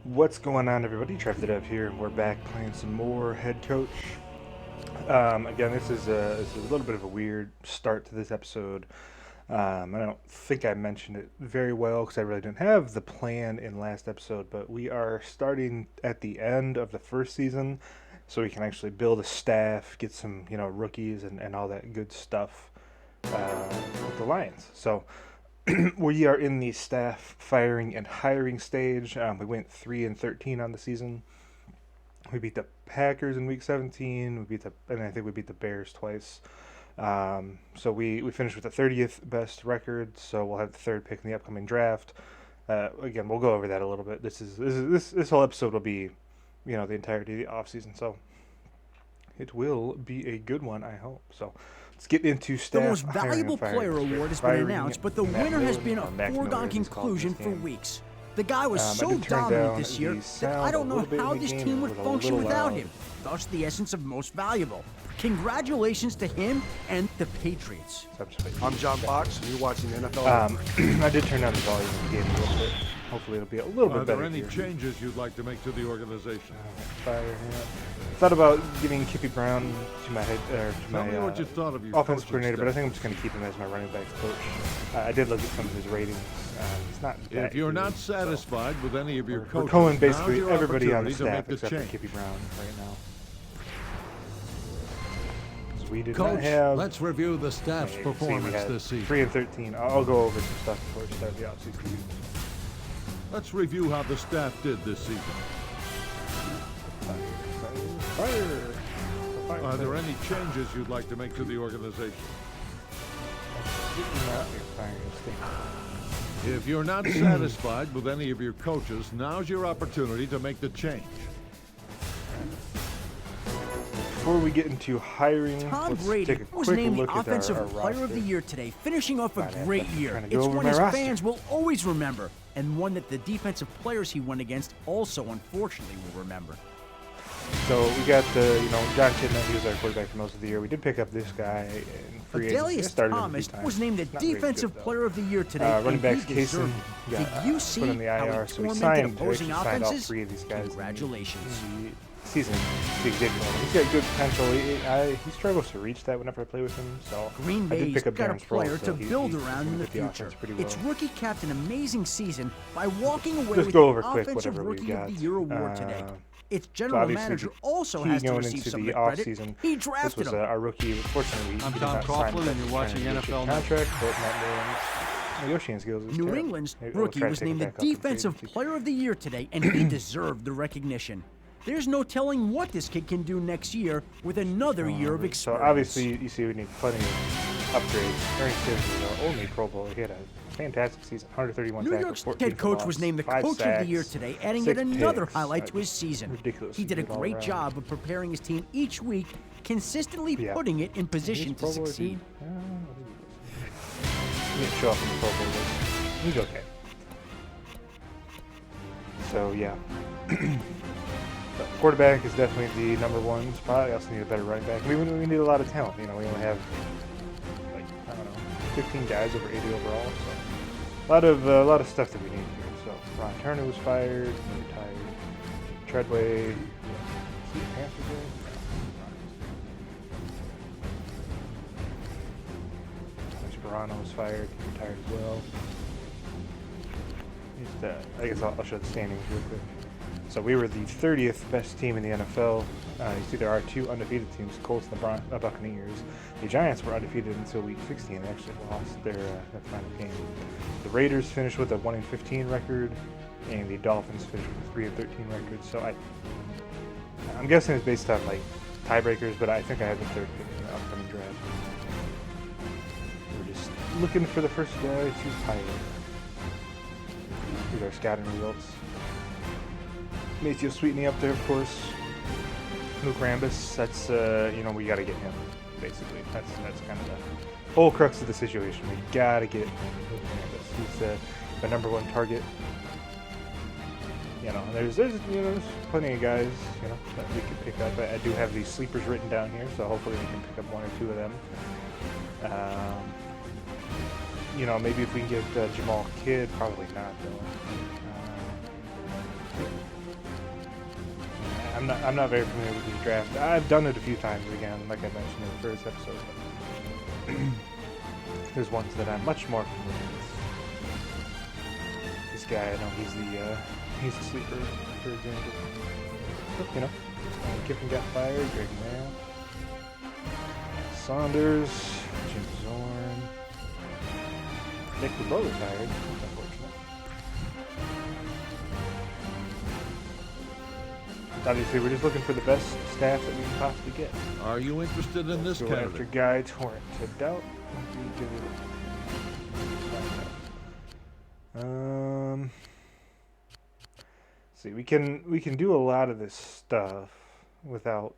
What's going on, everybody? Trev the Dev here, and we're back playing some more head coach. Again, this is a little bit of a weird start to this episode. I don't think I mentioned it very well because I really didn't have the plan in last episode, but we are starting at the end of the first season, so we can actually build a staff, get some rookies and all that good stuff with the Lions. So we are in the staff firing and hiring stage. We went 3-13 on the season. We beat the Packers in week 17. And I think we beat the Bears twice. So we finished with the 30th best record. So we'll have the third pick in the upcoming draft. Again, we'll go over that a little bit. This whole episode will be, the entirety of the offseason. So it will be a good one, I hope. So let's get into staff. The most valuable player award has been announced, but the winner has been a foregone conclusion for weeks. The guy was so dominant this year that I don't know how this team would function without him. Thus, the essence of most valuable. Congratulations to him and the Patriots. I'm John Box, and you're watching NFL. I did turn down the volume of the game a little bit. Hopefully it'll be a little bit better. Are there any changes you'd like to make to the organization? Thought about giving Kippy Brown to my head to Tell my me what you thought of your offensive coaching coordinator, staff. but I think I'm just going to keep him as my running backs coach. I did look at some of his ratings. It's not that If you're good, not satisfied with any of your we're coaches, calling now's basically your everybody on the opportunity to staff make the except for change. Kippy Brown right now. 'Cause we did Coach, not have. let's review the staff's See, we performance had this season. 3-13. I'll go over some stuff before we start the offseason. Let's review how the staff did this season. Fire. Are there any changes you'd like to make to the organization? If you're not satisfied with any of your coaches, now's your opportunity to make the change. Before we get into hiring, Tom let's Brady take a was quick named the look at Offensive our Player of roster. the Year today, finishing off a Right, great I'm year. trying to go It's over one my his roster. fans will always remember, and one that the defensive players he went against also, unfortunately, will remember. So we got John Chitna. He was our quarterback for most of the year. We did pick up this guy in free agency. Adelius Started him a few Thomas times. was named the Not very Defensive good, though. Player of the Year today, Running and backs he Casey deserved it. got Did you see put on the how IR, he so we tormented signed opposing all offenses? three of these guys. Congratulations. In the season. He's got good potential. He struggles to reach that whenever I play with him. So Green I did Bay's pick up got a Darren Sproles, player so to he's build gonna around in the fit the future. offense pretty well. Its rookie capped an amazing season by walking away Just with go the over quick Offensive whatever we Rookie of got. the Year award today. Its So general obviously manager the also key has to going receive into some of the the credit. offseason. He This drafted was him. our rookie. Unfortunately, I'm he did Tom not sign Coughlin, because and you're he's watching trying to get NFL a Network. contract, but Matt Millen's negotiating skills is New terrible. England's Maybe we'll rookie try to was take him named the back up in free Defensive agency. Player of the Year today, and he deserved the recognition. There's no telling what this kid can do next year with another year of So experience. obviously, you see we need plenty of upgrades. Aaron Stivers is our only Pro Bowler. He had a fantastic season, 131 New tackles, York's 14 head coach for was loss, named the 5 Coach of the Year sacks, today, adding 6 yet another picks. highlight to his season. Ridiculous. He did a Good all great around. job of preparing his team each week, consistently Yeah. putting it in position He's to Pro Bowler, succeed. He didn't show up in the Pro Bowl list. He's okay. So yeah. But quarterback is definitely the number one spot. We also need a better running back. We need a lot of talent. We only have like 15 guys over 80 overall. So a lot of stuff that we need here. So Ron Turner was fired, he retired. Treadway, is he a Panther guy? No. Sperano was fired, he retired as well. I guess I'll show the standings real quick. So we were the 30th best team in the NFL. You see there are two undefeated teams, Colts and the Buccaneers. The Giants were undefeated until week 16. They actually lost their final game. The Raiders finished with a 1-15 record, and the Dolphins finished with a 3-13 record. So I'm guessing it's based on like tiebreakers, but I think I had the third pick in the upcoming draft. We're just looking for the first guy to hire. Here's our scouting results. Matthew Sweetney up there, of course. Luke Rambis, that's, we got to get him, basically. That's kind of the whole crux of the situation. We got to get Luke Rambis. He's the number one target. There's plenty of guys, that we could pick up. I do have these sleepers written down here, so hopefully we can pick up one or two of them. Maybe if we can get Jamal Kidd, probably not, though. I'm not very familiar with these drafts. I've done it a few times again, like I mentioned in the first episode. But there's ones that I'm much more familiar with. This guy, I know he's the sleeper, for example. But, you know, Kiffin got fired, Greg Mayo, Saunders, Jim Zorn, Nick LeBeau retired. Unfortunate. Obviously, we're just looking for the best staff that we can possibly get. Are you interested in this Go candidate? after Guy Torrent. To doubt. See, we can do a lot of this stuff without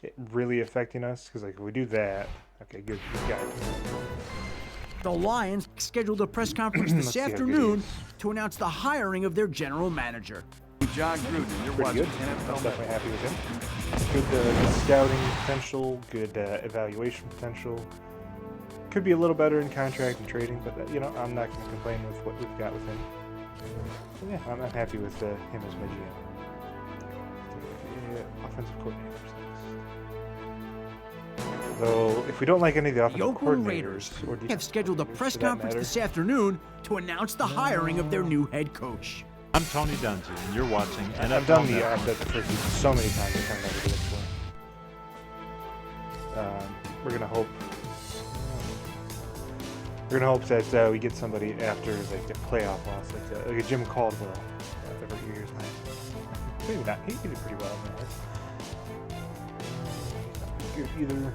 it really affecting us. Because like if we do that, okay, good guy. The Lions scheduled a press conference this afternoon to announce the hiring of their general manager. John Gruden, you're Pretty watching good. I'm NFL. definitely happy with him. Good scouting potential, good evaluation potential. Could be a little better in contract and trading, but you know, I'm not going to complain with what we've got with him. So yeah, I'm happy with him as my GM. Offensive coordinators next. Though, if we don't like any of the offensive Oakland coordinators, Raiders or have scheduled a press for that conference matter, this afternoon to announce the hiring of their new head coach. I'm Tony Dungy, and you're watching NFL I've done the Network. first season so many times I can't remember this one. We're gonna hope. We're gonna hope that we get somebody after like a playoff loss, like a Jim Caldwell every year's night. Maybe not. He did pretty well in that. Either.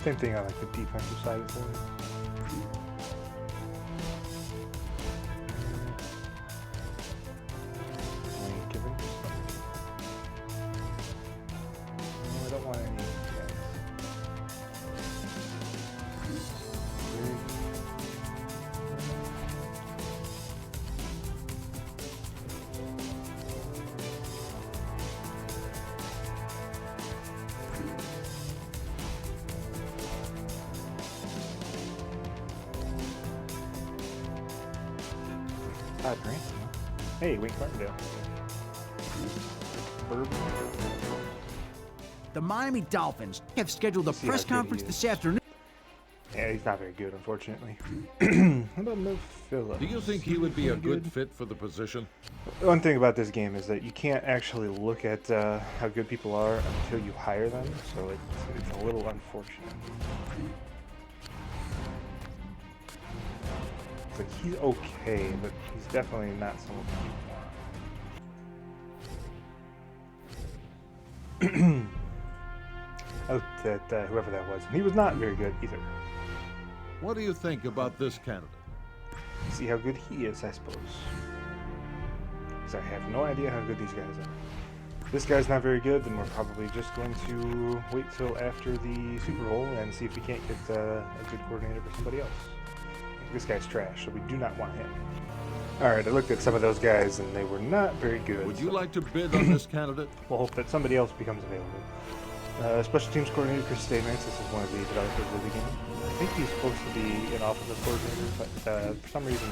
Same thing on like the defensive side of things. I don't want any guys. Todd Grantham. Hey, Wink Martindale. Bourbon. The Miami Dolphins have scheduled a press conference this afternoon. Yeah, he's not very good, unfortunately. How about Mo Phillips? Do you think he would be a good fit for the position? One thing about this game is that you can't actually look at how good people are until you hire them, so it's a little unfortunate. It's like he's okay, but he's definitely not someone that you want. I looked at whoever that was, and he was not very good either. What do you think about this candidate? See how good he is, I suppose. Because I have no idea how good these guys are. If this guy's not very good, then we're probably just going to wait till after the Super Bowl and see if we can't get a good coordinator for somebody else. This guy's trash, so we do not want him. Alright, I looked at some of those guys, and they were not very good. Would you like to bid on this candidate? We'll hope that somebody else becomes available. Special teams coordinator Chris Statements. This is one of the developers of the game. I think he's supposed to be an offensive coordinator, but for some reason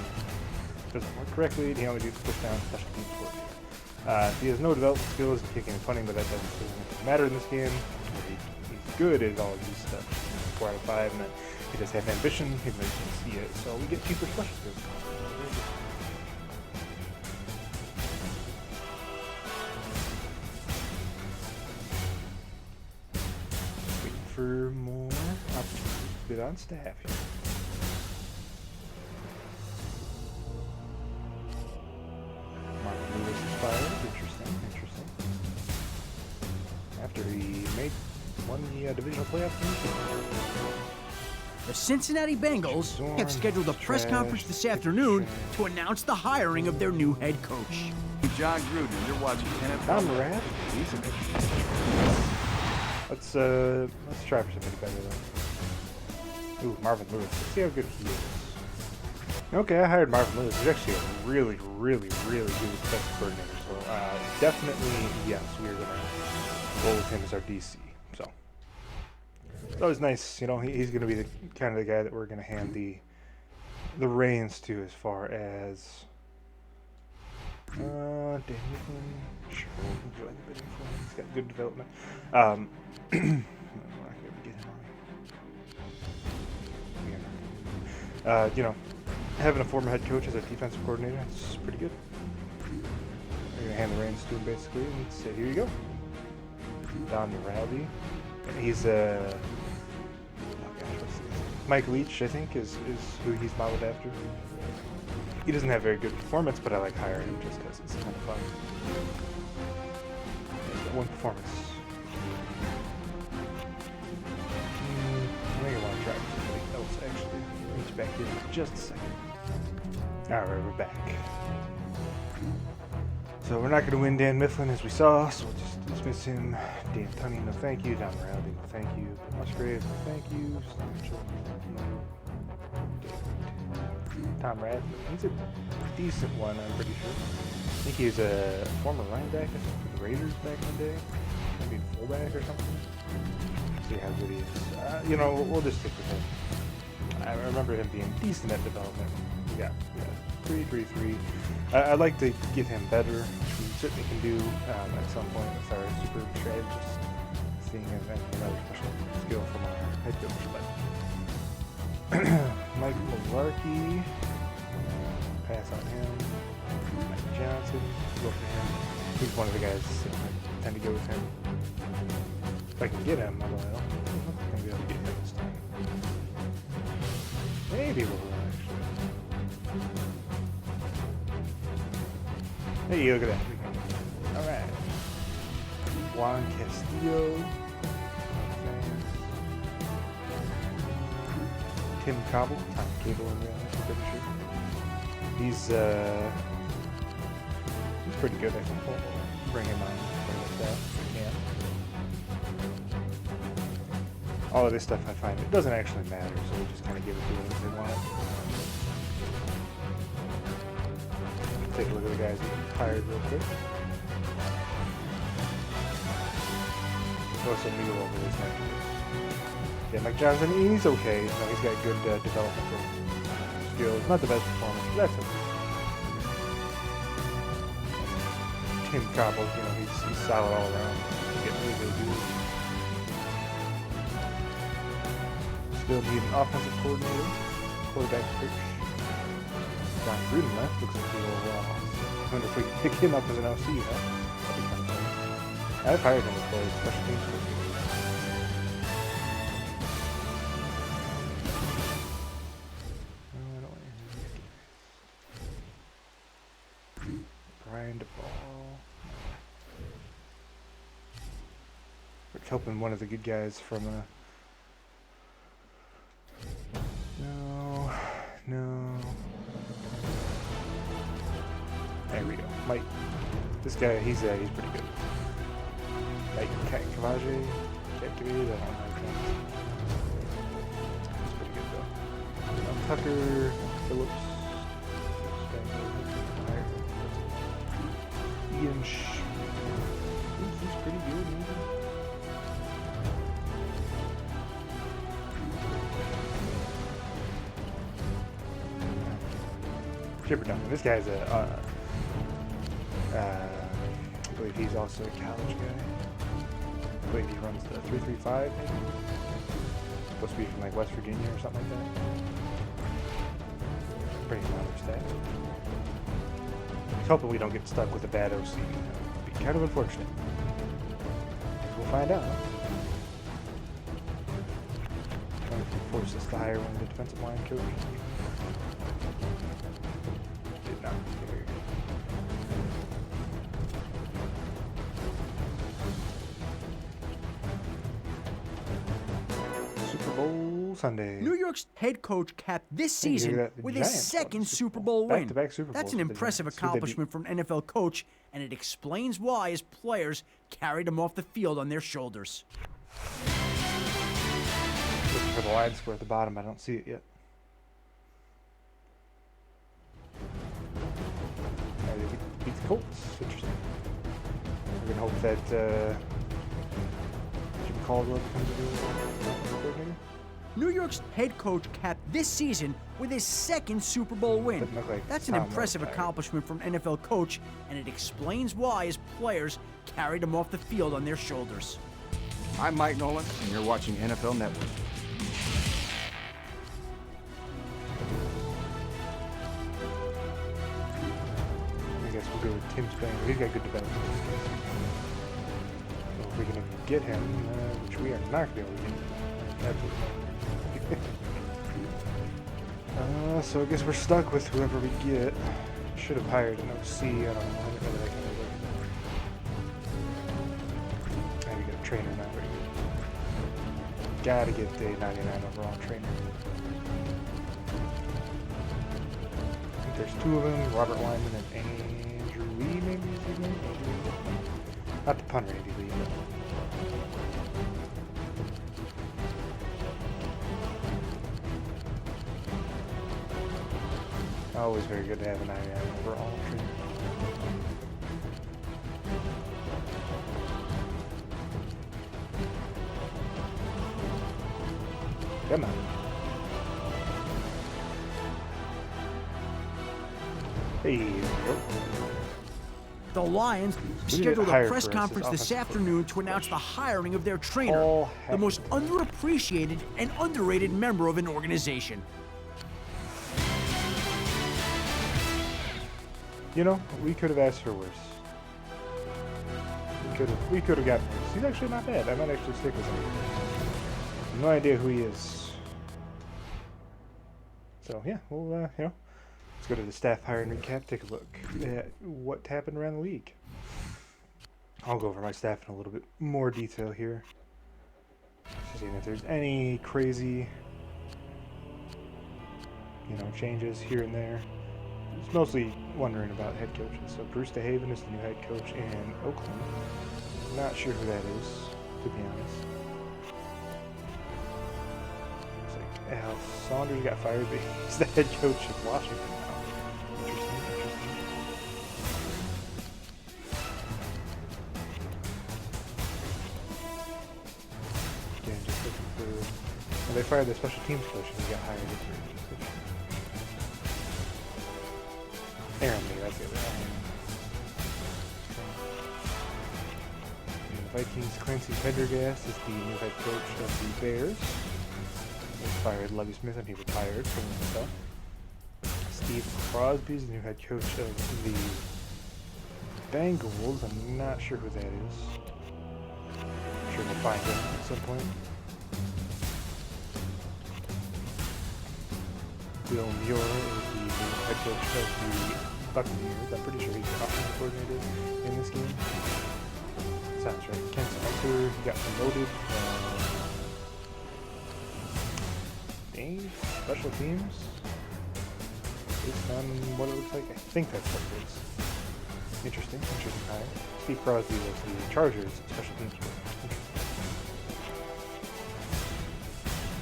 it doesn't work correctly. He only does push down special teams coordinator. He has no development skills in kicking and punting, but that doesn't matter in this game. He's good at all of these stuff. 4 out of 5, and then he does have ambition, even though you can't see it. So we get cheaper special skills. For more opportunities to get on staff here. Marvin Lewis is fired. Interesting. After he won the divisional playoff game. The Cincinnati Bengals have scheduled a press conference this afternoon to announce the hiring of their new head coach. John Gruden, you're watching NFL. Tom Rath? He's an interesting. Let's try for somebody better though. Ooh, Marvin Lewis. Let's see how good he is. Okay, I hired Marvin Lewis. He's actually a really good defensive coordinator. So definitely, yes, we're gonna roll with him as our DC. So it's always nice, you know. He's gonna be the kind of the guy that we're gonna hand the reins to as far as want Dan Mifflin. Sure, we'll join the bidding for him. He's got good development. I'm not going to get him on. You know, having a former head coach as a defensive coordinator, it's pretty good. You're going to hand the reins to him, basically, and say, here you go. Don Moraldi. He's Mike Leach, I think, is who he's modeled after. He doesn't have very good performance, but I like hiring him just because it's kind of fun. One performance. I think I want to try something else, actually. Reach back in just a second. Alright, we're back. So we're not going to win Dan Mifflin, as we saw, so we'll just dismiss him. Dan Tunney, no thank you. Don Moraldi, no thank you. Musgrave, no thank you. Tom Radley, he's a decent one, I'm pretty sure. I think he's a former running back, I think, for the Raiders back in the day. Maybe fullback or something. See how good he is. You know, we'll just stick with him. I remember him being decent at development. Yeah, 3-3-3. I'd like to get him better, which we certainly can do at some point with our super strategist, seeing him as another special skill from our head coach. But Mike Malarkey, pass on him. Mike Johnson, go for him. He's one of the guys I tend to go with him. If I can get him, I don't think I'm going to be able to get him this time. Maybe we'll actually. Hey, look at that. Alright. Juan Castillo. Tim Cable. Tom Cable in real life, I'm pretty sure. He's pretty good, I think. We'll bring him on like that if we can. All of this stuff, I find, it doesn't actually matter, so we just kind of give it to them if they want it. Take a look at the guys getting tired real quick. Throw some meal over this next. Yeah, Mike Johnson, he's okay. You know, he's got good developmental skills. Not the best performance, but that's okay. Tim Cobble, you know, he's solid all around. He's getting really good dude. Still need an offensive coordinator, quarterback coach. John Gruden left. Looks like I wonder if we can pick him up as an OC, huh? That'd be kind of funny. I've hired him to play special teams coach. Brian DePaul. We're helping one of the good guys from a. No. There we go. Mike. This guy, he's pretty good. Mike Kavaje. I don't know how to pronounce it. He's pretty good though. Tucker Phillips. Ian he's pretty good, maybe. Chipper Duncan. This guy's I believe he's also a college guy. I believe he runs the 335, maybe. Supposed to be from like West Virginia or something like that. Pretty modern stat. Just hoping we don't get stuck with a bad OC. It'd be kind of unfortunate. We'll find out. Trying to force us to hire one of the defensive line coach. Did not. Super Bowl Sunday. New York's head coach capped this season with his second Super Bowl win. Back-to-back Super Bowls. That's an impressive accomplishment from an NFL coach, and it explains why his players carried him off the field on their shoulders. Looking for the line square at the bottom. I don't see it yet. They beat the Colts. Interesting. We're going to hope that Jim Caldwell becomes a new coordinator. New York's head coach capped this season with his second Super Bowl win. That's an impressive accomplishment from an NFL coach, and it explains why his players carried him off the field on their shoulders. I'm Mike Nolan, and you're watching NFL Network. I guess we'll go with Tim Spain. He's got good development. So if we can get him, which we are not going to be able to get. Absolutely not. So I guess we're stuck with whoever we get. Should have hired an OC. I don't know whether that can work. And we got a trainer now. Gotta get the 99 overall trainer. I think there's two of them, Robert Lyman and Andrew Lee, maybe is his name? Not the punter, Andy Lee, but... Always very good to have an 99 overall trainer. Come on. Hey, there we go. The Lions scheduled a press conference this afternoon to announce the hiring of their trainer, the most underappreciated and underrated member of an organization. You know, we could have asked for worse. We could have gotten worse. He's actually not bad. I might actually stick with him. No idea who he is. So yeah, we'll you know, let's go to the staff hiring recap. Take a look at what happened around the league. I'll go over my staff in a little bit more detail here. Seeing if there's any crazy, you know, changes here and there. It's mostly wondering about head coaches. So Bruce DeHaven is the new head coach in Oakland. Not sure who that is, to be honest. Looks like Al Saunders got fired, but he's the head coach of Washington now. Interesting. Again, just looking for... Well, they fired the special teams coach and he got hired as their coach. Aaron Lee, that's the other guy. The Vikings, Clancy Pendergast is the new head coach of the Bears. They fired Lovie Smith and he retired from the NFL. Steve Crosby is the new head coach of the Bengals. I'm not sure who that is. I'm sure we'll find him at some point. Bill Muir is the new head coach of the Buccaneers. I'm pretty sure he's the offensive coordinator in this game. Sounds right. Kent Spencer got promoted. Special teams. Based on what it looks like, I think that's what it is. Interesting hire. Steve Crosby was the Chargers special teams coach.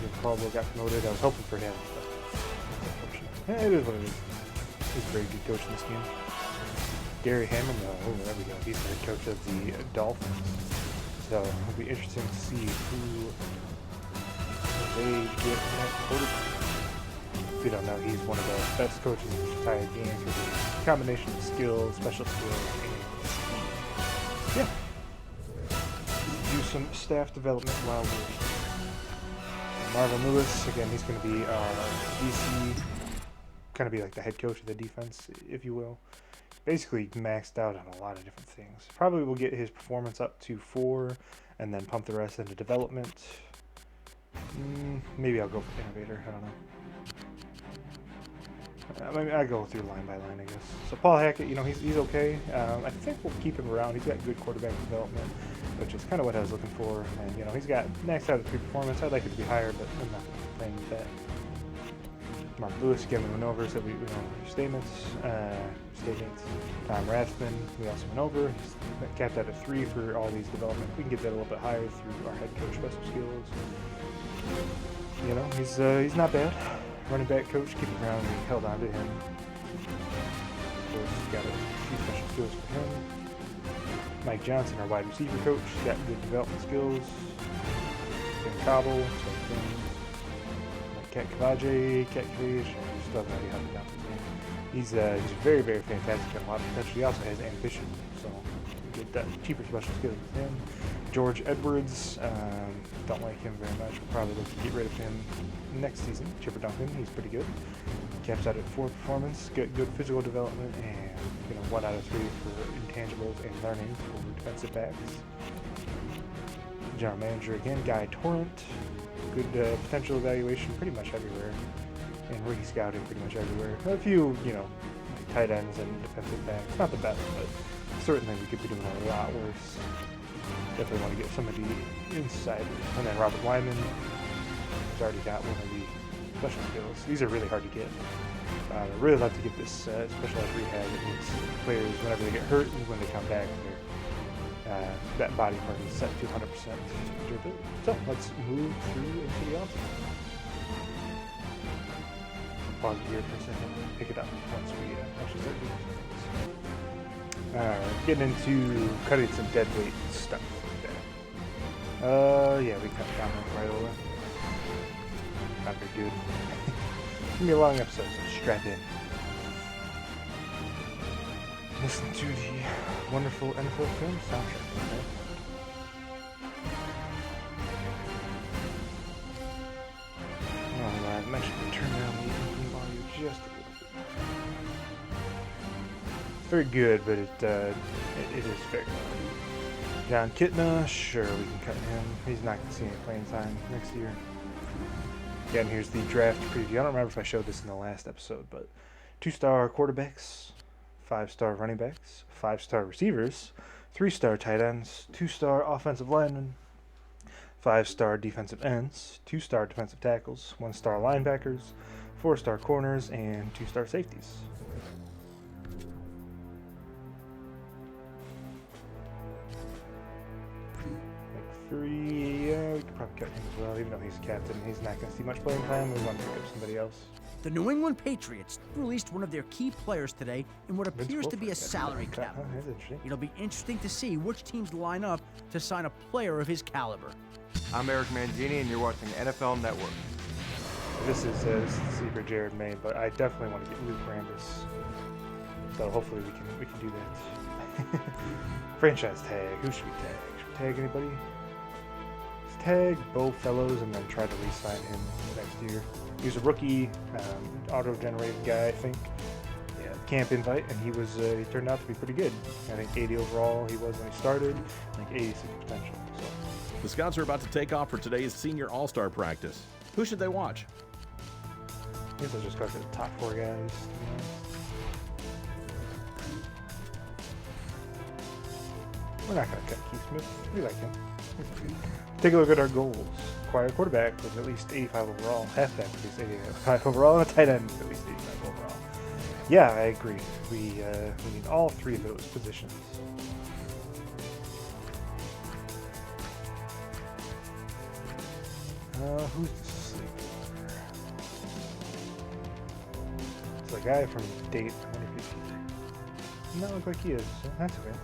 Jim Caldwell got promoted. I was hoping for him, but unfortunately, it is what it is. He's a very good coach in this game. Gary Hammond, there we go. He's the head coach of the Dolphins. So it'll be interesting to see who they get at quarterback. If you don't know, he's one of the best coaches in the entire game for the combination of skills, special skills, and speed. Yeah. Do some staff development while we're Marvin Lewis, again, he's going to be DC, kind of be like the head coach of the defense, if you will. Basically maxed out on a lot of different things. Probably will get his performance up to 4 and then pump the rest into development. Maybe I'll go for innovator, I don't know. I'll go through line by line, I guess. So Paul Hackett, you know, he's okay. I think we'll keep him around. He's got good quarterback development, which is kind of what I was looking for. And, you know, he's got maxed out at 3 performance. I'd like it to be higher, but I'm not playing with that. Mark Lewis, again, we went over, so we went over statements. Tom Rathman, we also went over. He's capped out at 3 for all these development. We can get that a little bit higher through our head coach special skills. You know, he's not bad. Running back coach, keeping around, we held on to him. Of course, got a few special skills for him. Mike Johnson, our wide receiver coach, got good development skills. Tim Cobble, same thing. Cat Kavaje, Cat Cage, still have no idea how to pronounce his name. He's very, very fantastic and a lot of potential. He also has ambition, so you get cheaper special skills with him. George Edwards, don't like him very much. We'll probably look to get rid of him next season. Chipper Duncan, he's pretty good. Caps out at 4 performance, good physical development, and 1 out of 3 for intangibles and learning for defensive backs. General manager again, Guy Torrent, good potential evaluation pretty much everywhere, and rookie scouting pretty much everywhere. A few, like tight ends and defensive backs, not the best, but certainly we could be doing a lot worse. Definitely want to get somebody inside. And then Robert Wyman has already got one of the special skills. These are really hard to get. I really love to get this specialized rehab. It makes players, whenever they get hurt and when they come back, that body part is set to 100% durability. So let's move through into the offseason. Pause here for a second and pick it up once we actually start doing things. Alright, getting into cutting some dead weight stuff. Yeah, we cut down right over. Not very good. It's gonna be a long episode, so strap in. Listen to the wonderful NFL film soundtrack. Okay? Alright, I'm actually gonna turn down the volume just a little bit. It's very good, but it is very loud. John Kitna, sure, we can cut him. He's not going to see any playing time next year. Again, here's the draft preview. I don't remember if I showed this in the last episode, but 2-star quarterbacks, 5-star running backs, 5-star receivers, 3-star tight ends, 2-star offensive linemen, 5-star defensive ends, 2-star defensive tackles, 1-star linebackers, 4-star corners, and 2-star safeties. Yeah, we could probably cut him as well, even though he's a captain. He's not going to see much playing time. We want to pick up somebody else. The New England Patriots released one of their key players today in what appears to be a salary cap. It'll be interesting to see which teams line up to sign a player of his caliber. I'm Eric Mangini, and you're watching NFL Network. This is Sleeper Jared May, but I definitely want to get Luke Rambis. So hopefully we can do that. Franchise tag. Who should we tag? Should we tag anybody? Tag Bo Fellows and then try to re-sign him next year. He was a rookie, auto-generated guy, I think. Yeah, camp invite, and he turned out to be pretty good. I think 80 overall he was when he started. I think 86 potential. So. The Scouts are about to take off for today's senior all-star practice. Who should they watch? I guess I'll just go to the top 4 guys. We're not going to cut Keith Smith. We like him. Take a look at our goals. Acquire a quarterback with at least 85 overall, halfback with at least 85 overall, and a tight end with at least 85 overall. Yeah, I agree. We need all 3 of those positions. Who's the sleeper? It's a guy from Date. I wonder if he's... Not look like he is, so that's okay.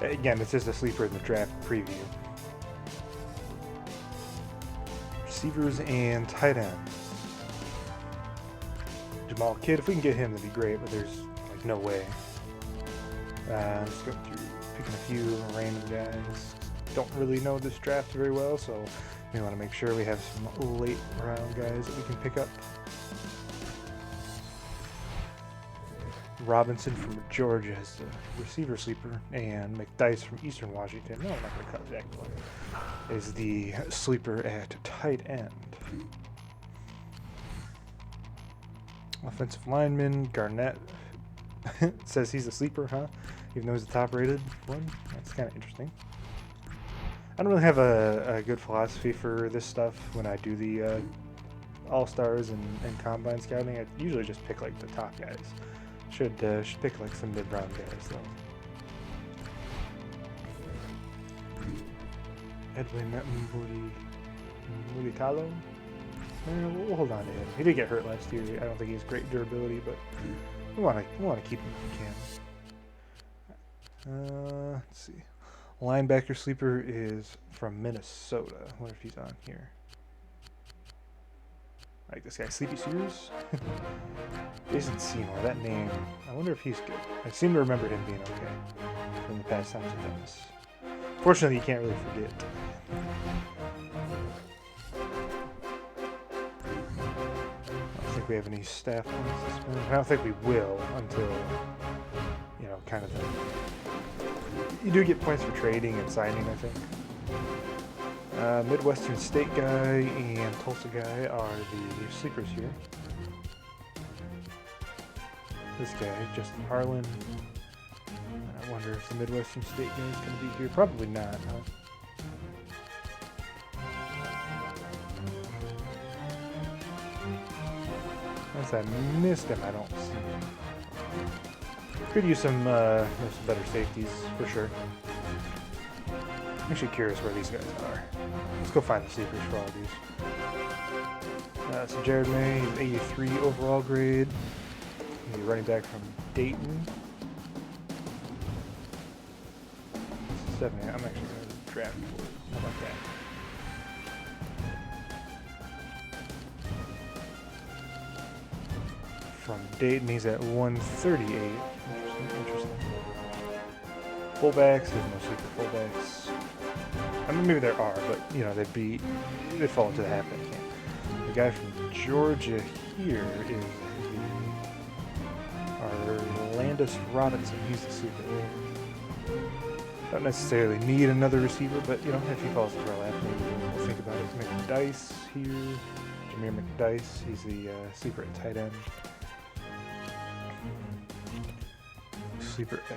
Again, this is a sleeper in the draft preview. Receivers and tight ends. Jamal Kidd, if we can get him, that'd be great, but there's like no way. Let's go through picking a few random guys. Don't really know this draft very well, so we want to make sure we have some late round guys that we can pick up. Robinson from Georgia is the receiver sleeper, and McDice from Eastern Washington. No, I'm not going to cut Zach Blunt. Is the sleeper at tight end. Offensive lineman Garnett says he's a sleeper, huh? Even though he's the top-rated one. That's kind of interesting. I don't really have a good philosophy for this stuff when I do the all-stars and combine scouting. I usually just pick like the top guys. Should pick like some mid-round guys though. Edwin Mulitalo. We'll hold on to him. He did get hurt last year. I don't think he has great durability, but we want to keep him if we can. Let's see. Linebacker sleeper is from Minnesota. I wonder if he's on here. Like this guy, Sleepy Sears. Jason Seymour, that name. I wonder if he's good. I seem to remember him being okay from the past times I've done this. Fortunately, you can't really forget. I don't think we have any staff points this month. I don't think we will until, you know, kind of you do get points for trading and signing, I think. Midwestern State guy and Tulsa guy are the sleepers here. This guy, Justin Harlan. I wonder if the Midwestern State guy is going to be here. Probably not, huh? Unless I missed him, I don't see him. Could use some better safeties, for sure. I'm actually curious where these guys are. Let's go find the sleepers for all of these. So Jared May, he's 83 overall grade. He's running back from Dayton. 70. I'm actually going to draft for it. How about that? From Dayton, he's at 138. Interesting. Fullbacks, there's no super fullbacks. I mean, maybe there are, but you know, they'd fall into the halfback camp. The guy from Georgia here is Orlandis Robinson. He's the super. Don't necessarily need another receiver, but you know, if he falls into our lap, maybe we'll think about it. McDice here, Jameer McDice. He's the sleeper at tight end. Sleeper at,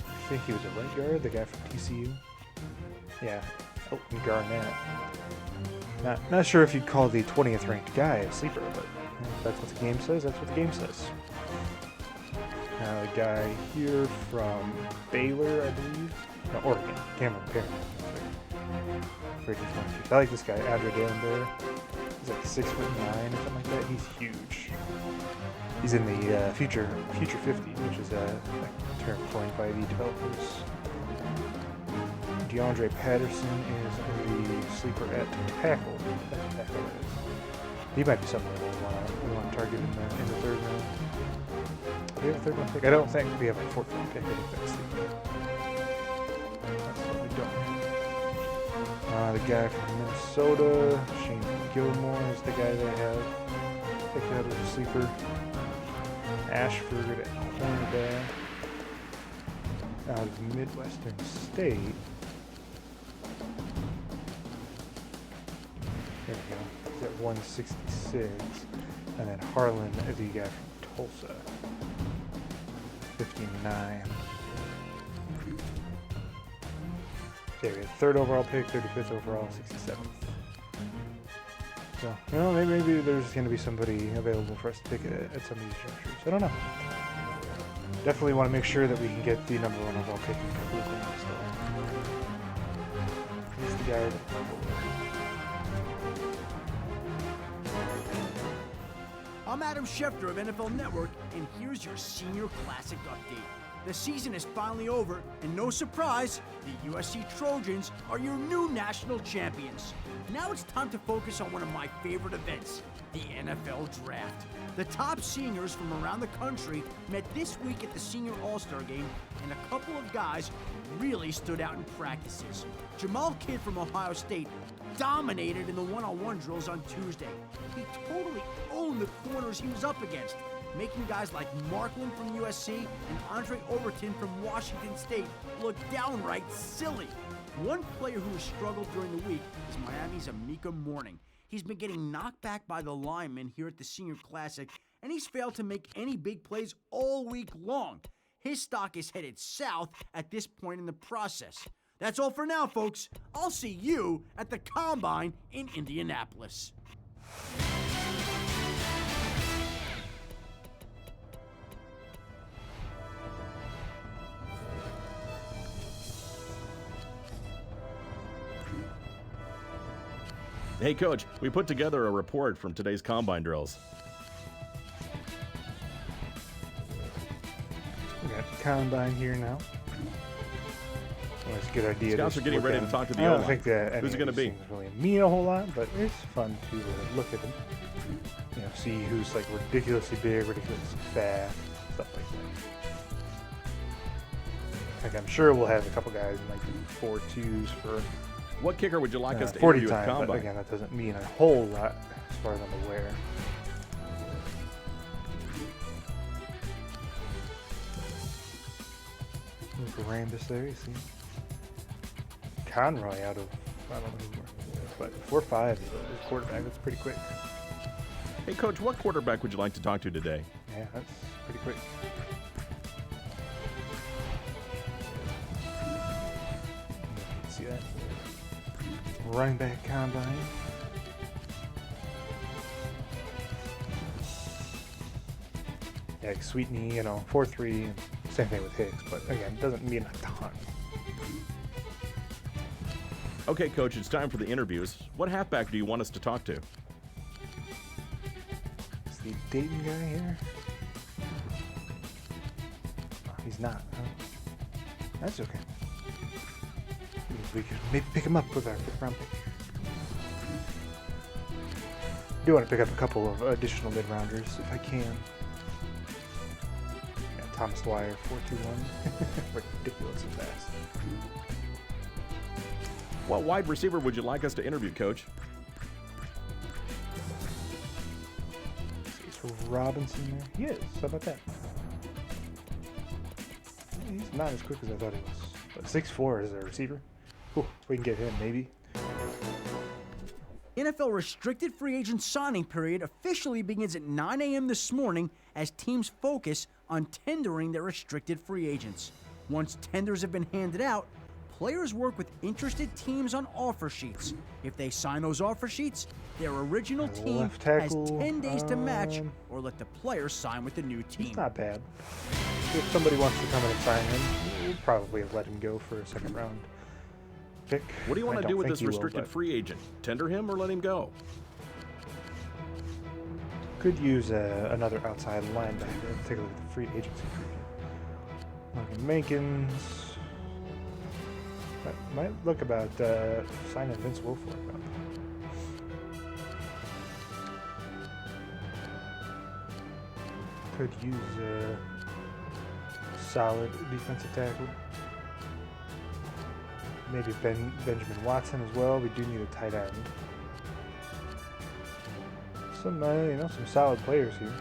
I think he was a right guard, the guy from TCU. Yeah, Elton Garnett. Not sure if you'd call the 20th ranked guy a sleeper, but if that's what the game says, that's what the game says. Now the guy here from Baylor, I believe. No, Oregon. Cameron Perry. I like this guy, Andre Dallenberg. He's like 6'9" or something like that. He's huge. He's in the future 50, which is a term coined by the developers. DeAndre Patterson is the sleeper at tackle. That tackle is. He might be something we want to target in the third round. Do we have a third round pick? I don't think we have a fourth round pick. I think that's what we don't have. The guy from Minnesota, Shane Gilmore, is the guy they have picked out as a sleeper. Ashford at cornerback. Out of Midwestern State. There we go. He's at 166. And then Harlan, the guy from Tulsa. 59. There we go. 3rd overall pick, 35th overall, 67th. So, you know, maybe there's going to be somebody available for us to pick at some of these junctures. I don't know. Definitely want to make sure that we can get the number 1 overall pick in a couple of things still. He's the guy with the purple. I'm Adam Schefter of NFL Network, and here's your Senior Classic update. The season is finally over, and no surprise, the USC Trojans are your new national champions. Now it's time to focus on one of my favorite events, the NFL Draft. The top seniors from around the country met this week at the Senior All-Star Game, and a couple of guys really stood out in practices. Jamal Kidd from Ohio State dominated in the one-on-one drills on Tuesday. He totally owned the corners he was up against, making guys like Markland from USC and Andre Overton from Washington State look downright silly. One player who has struggled during the week is Miami's Amika Mourning. He's been getting knocked back by the linemen here at the Senior Classic, and he's failed to make any big plays all week long. His stock is headed south at this point in the process. That's all for now, folks. I'll see you at the Combine in Indianapolis. Hey, Coach, we put together a report from today's Combine drills. We got the Combine here now. Well, it's a good idea. Scouts are getting ready to talk to the O-line. I O-line. don't think that Who's it going to be? really mean a whole lot, but it's fun to look at them. see who's like ridiculously big, ridiculously fast, stuff like that. Like I'm sure we'll have a couple guys in like 4.2s for What kicker would you like us to 40 interview at time, the but Combine? again, that doesn't mean a whole lot as far as I'm aware. Rambus there, you see. Conroy out of, I don't know who, but 4.5 is a quarterback. That's pretty quick. Hey, Coach, what quarterback would you like to talk to today? Yeah, that's pretty quick. See that? Running back combine. Yeah, like Sweetney, 4.3, and same thing with Hicks, but again, doesn't mean a ton. Okay, Coach, it's time for the interviews. What halfback do you want us to talk to? Is the Dayton guy here? Oh, he's not, huh? That's okay. We could maybe pick him up with our fifth round pick. I do want to pick up a couple of additional mid-rounders if I can. Yeah, Thomas Dwyer, 4.21. Ridiculously fast. What wide receiver would you like us to interview, Coach? Is Robinson there? He is. How about that? He's not as quick as I thought he was. But 6'4" as a receiver. Ooh, we can get him, maybe. NFL restricted free agent signing period officially begins at 9 a.m. this morning as teams focus on tendering their restricted free agents. Once tenders have been handed out, players work with interested teams on offer sheets. If they sign those offer sheets, their original team has 10 days to match or let the player sign with the new team. It's not bad. If somebody wants to come in and sign him, we'll probably have let him go for a second round pick. What do you want to do with this restricted free agent? Tender him or let him go? Could use another outside linebacker. Let's take a look at the free agency preview. Logan Mankins. That might look about signing Vince Wilfork up. Could use a solid defensive tackle. Maybe Benjamin Watson as well. We do need a tight end. Some, some solid players here.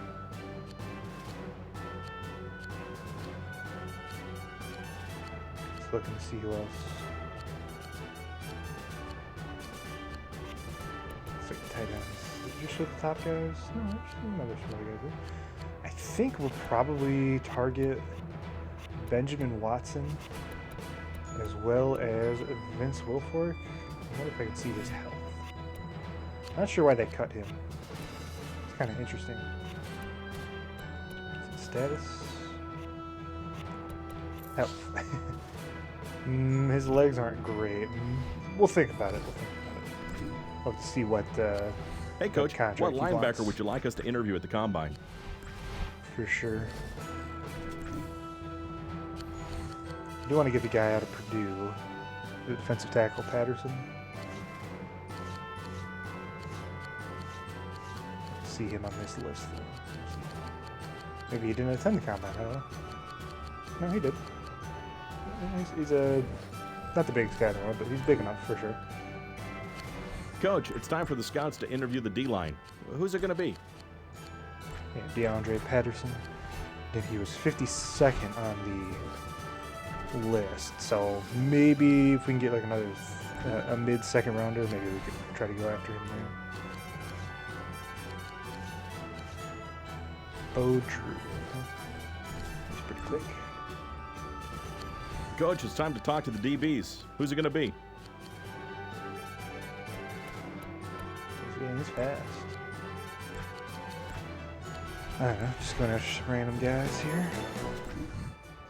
Let's look and see who else. Let's look at tight ends. Did you show the top guys? No, there's another some other guys here. I think we'll probably target Benjamin Watson as well as Vince Wilfork. I wonder if I can see his health. Not sure why they cut him. It's kind of interesting. Status? Health. His legs aren't great. We'll think about it. We'll have to see what Hey, Coach, what linebacker wants. would you like us to interview at the Combine? For sure. I do want to get the guy out of Purdue, the defensive tackle Patterson. See him on this list, though. Maybe he didn't attend the Combine, I don't know. No, he did. He's a not the biggest guy in the world, but he's big enough for sure. Coach, it's time for the scouts to interview the D-line. Who's it going to be? Yeah, DeAndre Patterson. Then he was 52nd on the list, so maybe if we can get like another a mid-second rounder, maybe we could try to go after him there. Bo Drew. He's pretty quick. Coach, it's time to talk to the DBs. Who's it going to be? Yeah, he's fast. I don't know, just going after some random guys here.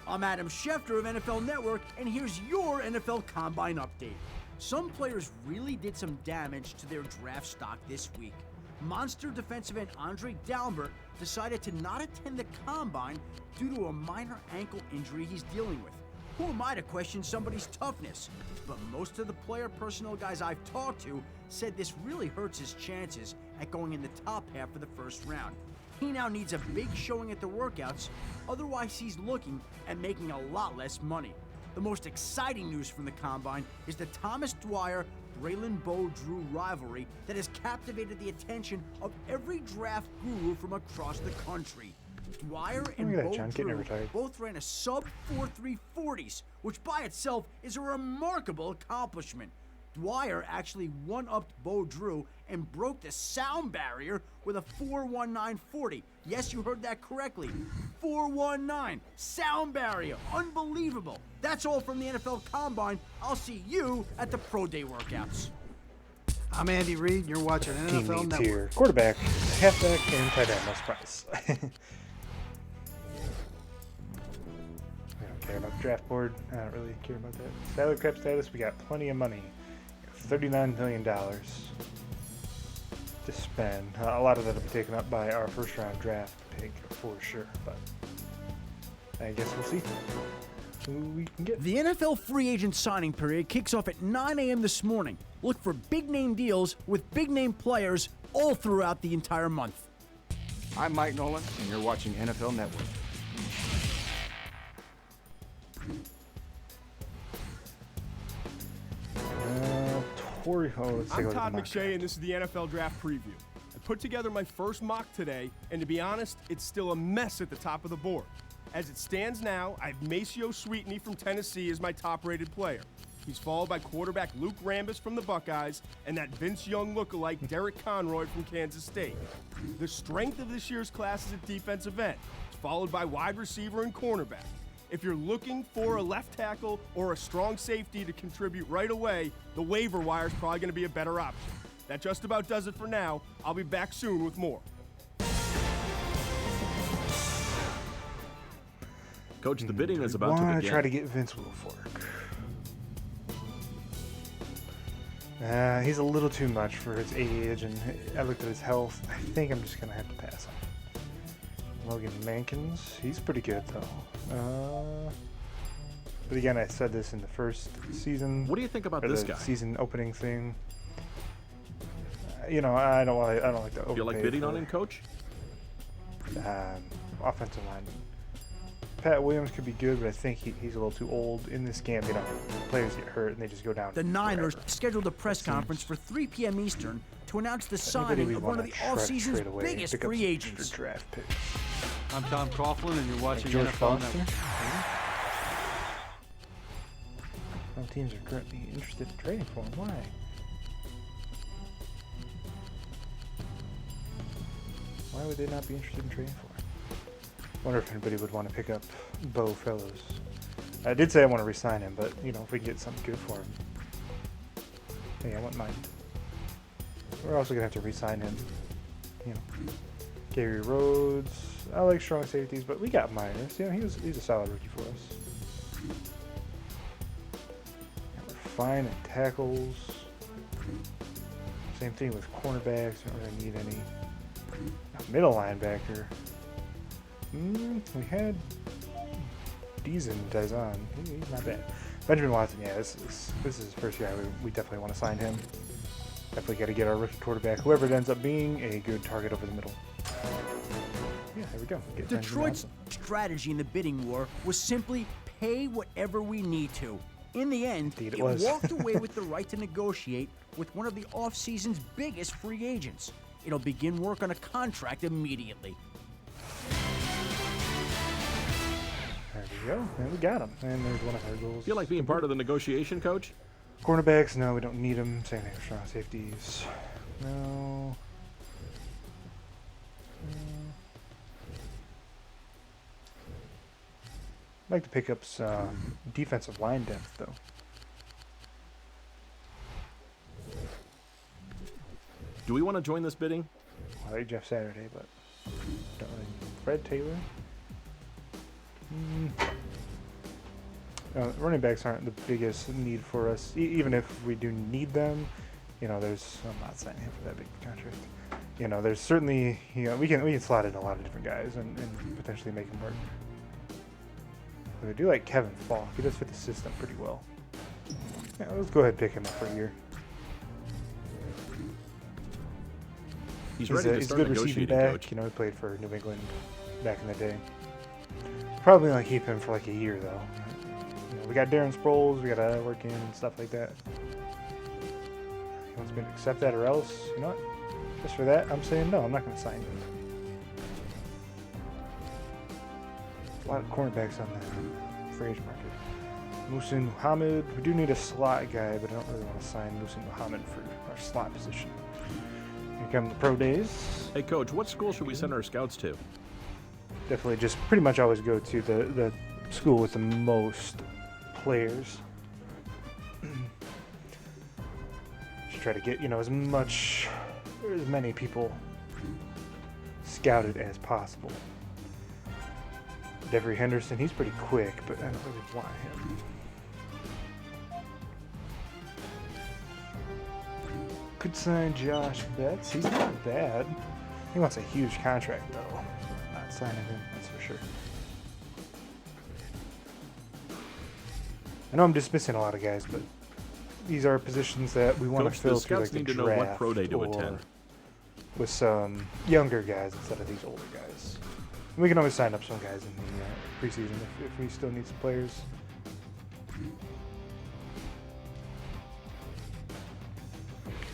I'm Adam Schefter of NFL Network, and here's your NFL Combine update. Some players really did some damage to their draft stock this week. Monster defensive end Andre Dalbert decided to not attend the Combine due to a minor ankle injury he's dealing with. Who am I to question somebody's toughness? But most of the player personnel guys I've talked to said this really hurts his chances at going in the top half of the first round. He now needs a big showing at the workouts, otherwise he's looking at making a lot less money. The most exciting news from the Combine is the Thomas Dwyer-Braylon Bo-Drew rivalry that has captivated the attention of every draft guru from across the country. Dwyer and Bo-Drew both ran a sub-4.3 40s, which by itself is a remarkable accomplishment. Dwyer actually one-upped Bo-Drew and broke the sound barrier with a 4.19 40. Yes, you heard that correctly. 4.19, sound barrier, unbelievable. That's all from the NFL Combine. I'll see you at the Pro Day workouts. I'm Andy Reid, and you're watching NFL Network. Here. Quarterback, halfback, and tight end, no surprise. I don't care about the draft board. I don't really care about that. Salary cap status, we got plenty of money. $39 million to spend. A lot of that will be taken up by our first round draft pick for sure, but I guess we'll see who we can get. The NFL free agent signing period kicks off at 9 a.m. this morning. Look for big name deals with big name players all throughout the entire month. I'm Mike Nolan, and you're watching NFL Network. I'm Todd McShay, and this is the NFL Draft Preview. I put together my first mock today, and to be honest, it's still a mess at the top of the board. As it stands now, I have Maceo Sweetney from Tennessee as my top-rated player. He's followed by quarterback Luke Rambis from the Buckeyes and that Vince Young lookalike Derek Conroy from Kansas State. The strength of this year's class is at defensive end, followed by wide receiver and cornerback. If you're looking for a left tackle or a strong safety to contribute right away, the waiver wire is probably going to be a better option. That just about does it for now. I'll be back soon with more. Coach, the bidding is about to begin. Try to get Vince Wilfork. He's a little too much for his age, and I looked at his health. I think I'm just going to have to pass him. Logan Mankins, he's pretty good though. But again, I said this in the first season. What do you think about this guy? Season opening thing. You know, I don't like to overpay. You like bidding on him, Coach? Offensive line. Pat Williams could be good, but I think he's a little too old in this game. You know, players get hurt and they just go down. The Niners scheduled a press conference for 3 p.m. Eastern to announce the signing of one of the offseason's biggest free agents. Draft picks. I'm Tom Coughlin, and you're watching George NFL Foster. Network. Some teams are currently interested in trading for him. Why? Why would they not be interested in trading for him? I wonder if anybody would want to pick up Bo Fellows. I did say I want to re-sign him, but you know, if we can get something good for him, hey, I wouldn't mind. We're also gonna have to re-sign him. You know, Gary Rhodes. I like strong safeties, but we got minors. You know, he's a solid rookie for us. And we're fine at tackles. Same thing with cornerbacks. We don't really need any. Middle linebacker. We had Dizon. He's not bad. Benjamin Watson, yeah, this is his first year. We definitely want to sign him. Definitely got to get our rookie quarterback, whoever it ends up being, a good target over the middle. Yeah, there we go. Detroit's strategy in the bidding war was simply pay whatever we need to. In the end, it walked away with the right to negotiate with one of the offseason's biggest free agents. It'll begin work on a contract immediately. There we go. And we got him. And there's one of our goals. Feel like being part of the negotiation, Coach? Cornerbacks, no, we don't need them. Same thing for strong safeties. No. I'd like to pick up some defensive line depth, though. Do we want to join this bidding? I like Jeff Saturday, but don't really need Fred Taylor. Running backs aren't the biggest need for us. Even if we do need them, you know, I'm not signing him for that big contract. You know, there's certainly, you know, we can slot in a lot of different guys and potentially make them work. But I do like Kevin Falk. He does fit the system pretty well. Yeah, let's go ahead and pick him up for a year. He's ready to a start good receiving negotiating, back. Coach. You know, he played for New England back in the day. Probably gonna keep him for like a year though. You know, we got Darren Sproles. We gotta work in and stuff like that. He wants me to accept that, or else, you know what? Just for that, I'm saying no. I'm not gonna sign him. A lot of cornerbacks on the free agent market. Muhsin Muhammad. We do need a slot guy, but I don't really want to sign Muhsin Muhammad for our slot position. Here come the pro days. Hey, Coach, what school should we send our scouts to? Definitely just pretty much always go to the school with the most players. Should try to get, you know, as many people scouted as possible. Devery Henderson, he's pretty quick, but I don't really want him. Could sign Josh Betts. He's not bad. He wants a huge contract, though. Not signing him, that's for sure. I know I'm dismissing a lot of guys, but these are positions that we want to fill through like the need to know draft what pro day to or attend. with some younger guys instead of these older guys. And we can always sign up some guys in the preseason if we still need some players.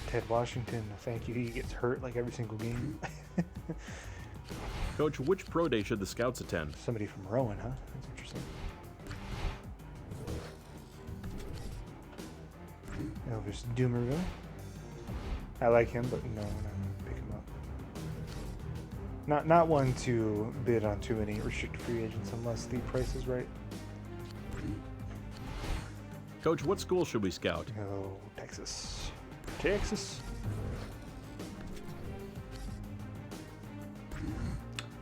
Ted Washington, thank you. He gets hurt like every single game. Coach, which pro day should the scouts attend? Somebody from Rowan, huh? That's interesting. Elvis Doomerville. I like him, but no, we're not gonna pick him up. Not one to bid on too many restricted free agents unless the price is right. Coach, what school should we scout? Oh, Texas. Texas.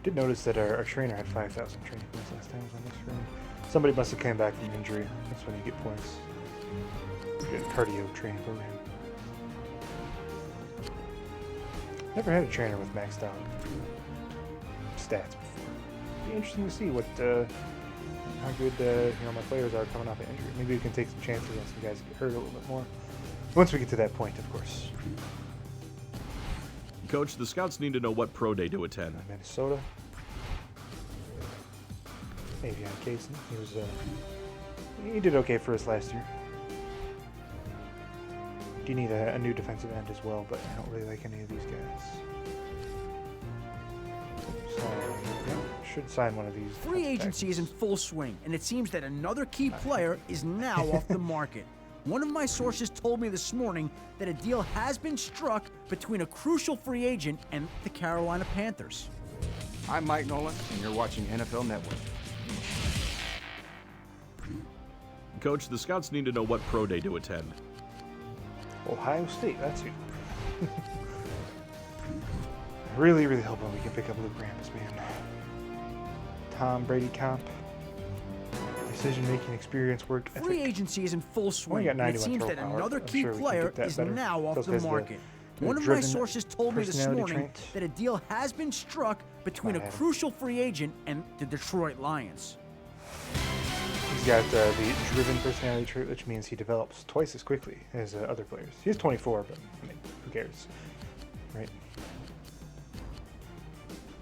Did notice that our trainer had 5,000 training points last time I was on this screen. Somebody must have came back from injury. That's when you get points. Good cardio training program. Never had a trainer with maxed out stats before. Be interesting to see what how good you know, my players are coming off of injury. Maybe we can take some chances on some guys get hurt a little bit more. Once we get to that point, of course. Coach, the scouts need to know what pro day to attend. Minnesota. Avion Casey. He did okay for us last year. Do need a new defensive end as well, but I don't really like any of these guys. So, yeah, should sign one of these. Free agency is in full swing, and it seems that another key player is now off the market. One of my sources told me this morning that a deal has been struck between a crucial free agent and the Carolina Panthers. I'm Mike Nolan, and you're watching NFL Network. Coach, the scouts need to know what pro day to attend. Ohio State, that's who. Really, really hoping we can pick up Luke Rampas, man. Tom Brady comp. Decision-making experience, work ethic. Free agency is in full swing, and it seems that another key player is now off the market. One of my sources told me this morning that a deal has been struck between a crucial free agent and the Detroit Lions. He's got the driven personality trait, which means he develops twice as quickly as other players. He's 24, but I mean, who cares, right?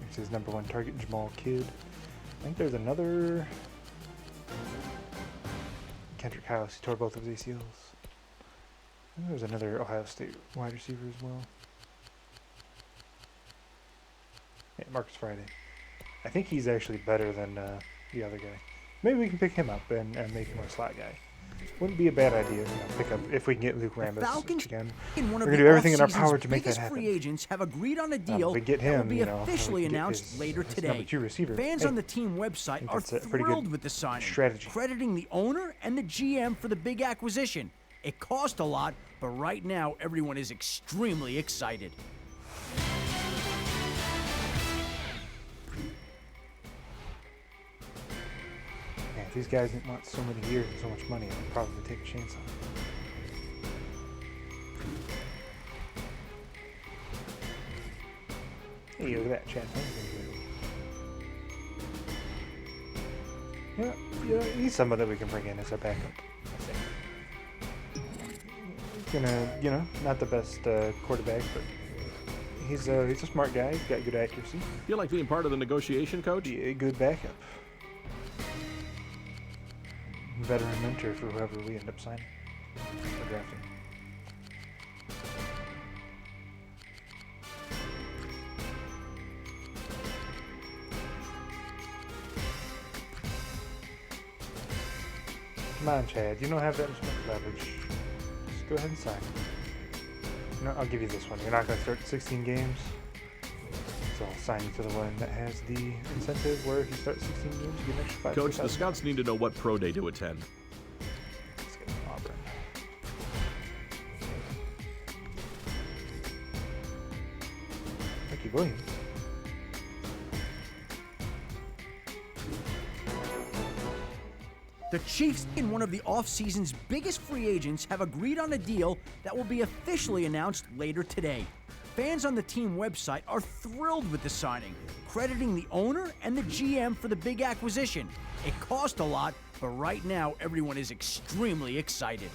It's his #1 target, Jamal Kidd. I think there's another Kendrick House. He tore both of his ACLs. I think there's another Ohio State wide receiver as well. Yeah, Marcus Friday. I think he's actually better than the other guy. Maybe we can pick him up and make him a slot guy. Wouldn't be a bad idea, you know, pick up if we can get Luke Rampas again. We're gonna do everything in our power to make that happen. Free agents have agreed on a deal we get him, that will be you know, officially announced later today. Receiver. Fans on the team website are thrilled with the signing, strategy. crediting the owner and the GM for the big acquisition. It cost a lot, but right now everyone is extremely excited. If these guys didn't want so many years and so much money, I'd probably take a chance on it. Hey, look at that, Chad. Yeah, he's someone that we can bring in as a backup, I think. He's gonna, you know, not the best quarterback, but He's a smart guy. He's got good accuracy. You like being part of the negotiation, Coach? Be a good backup. Veteran mentor for whoever we end up signing or drafting. Come on, Chad. You don't have that much leverage. Just go ahead and sign. No, I'll give you this one. You're not going to start 16 games. So I'll sign you to the one that has the incentive where if you start 16 games, you get an extra 5. Coach, the scouts need to know what pro day to attend. Let's get Auburn. Ricky Williams. The Chiefs and one of the offseason's biggest free agents have agreed on a deal that will be officially announced later today. Fans on the team website are thrilled with the signing, crediting the owner and the GM for the big acquisition. It cost a lot, but right now everyone is extremely excited.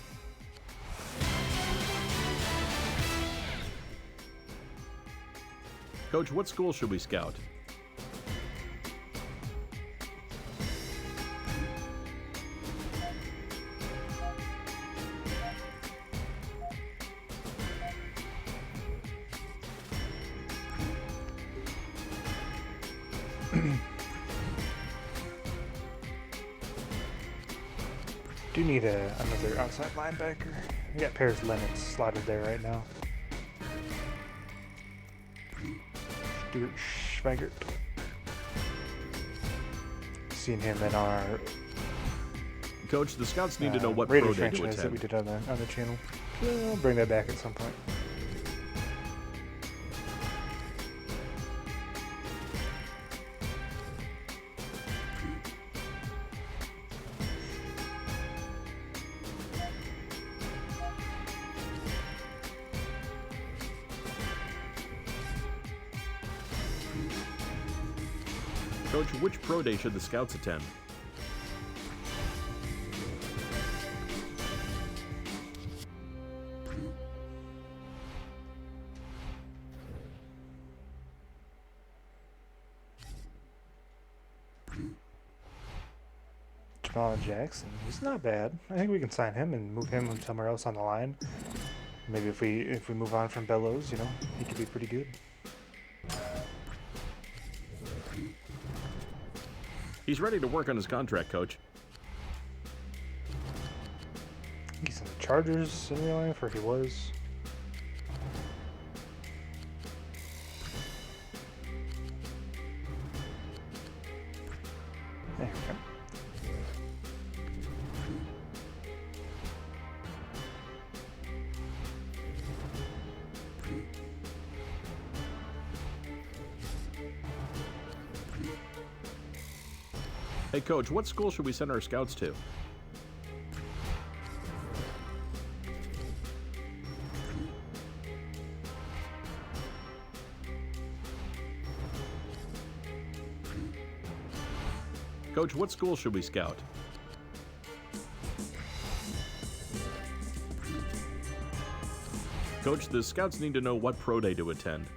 Coach, what school should we scout? Do need another outside linebacker. We got Paris Leonard slotted there right now. Stuart Schweigert. Seeing him in our Coach, the scouts need to know what Raider pro day to franchise that attend. we did on the channel. We'll bring that back at some point. Coach, which pro day should the scouts attend? Jamal Jackson, he's not bad. I think we can sign him and move him somewhere else on the line. Maybe if we move on from Bellows, you know, he could be pretty good. He's ready to work on his contract, Coach. He's in the Chargers in real life, or he was. There we go. Hey, Coach, what school should we send our scouts to? Coach, what school should we scout? Coach, the scouts need to know what pro day to attend.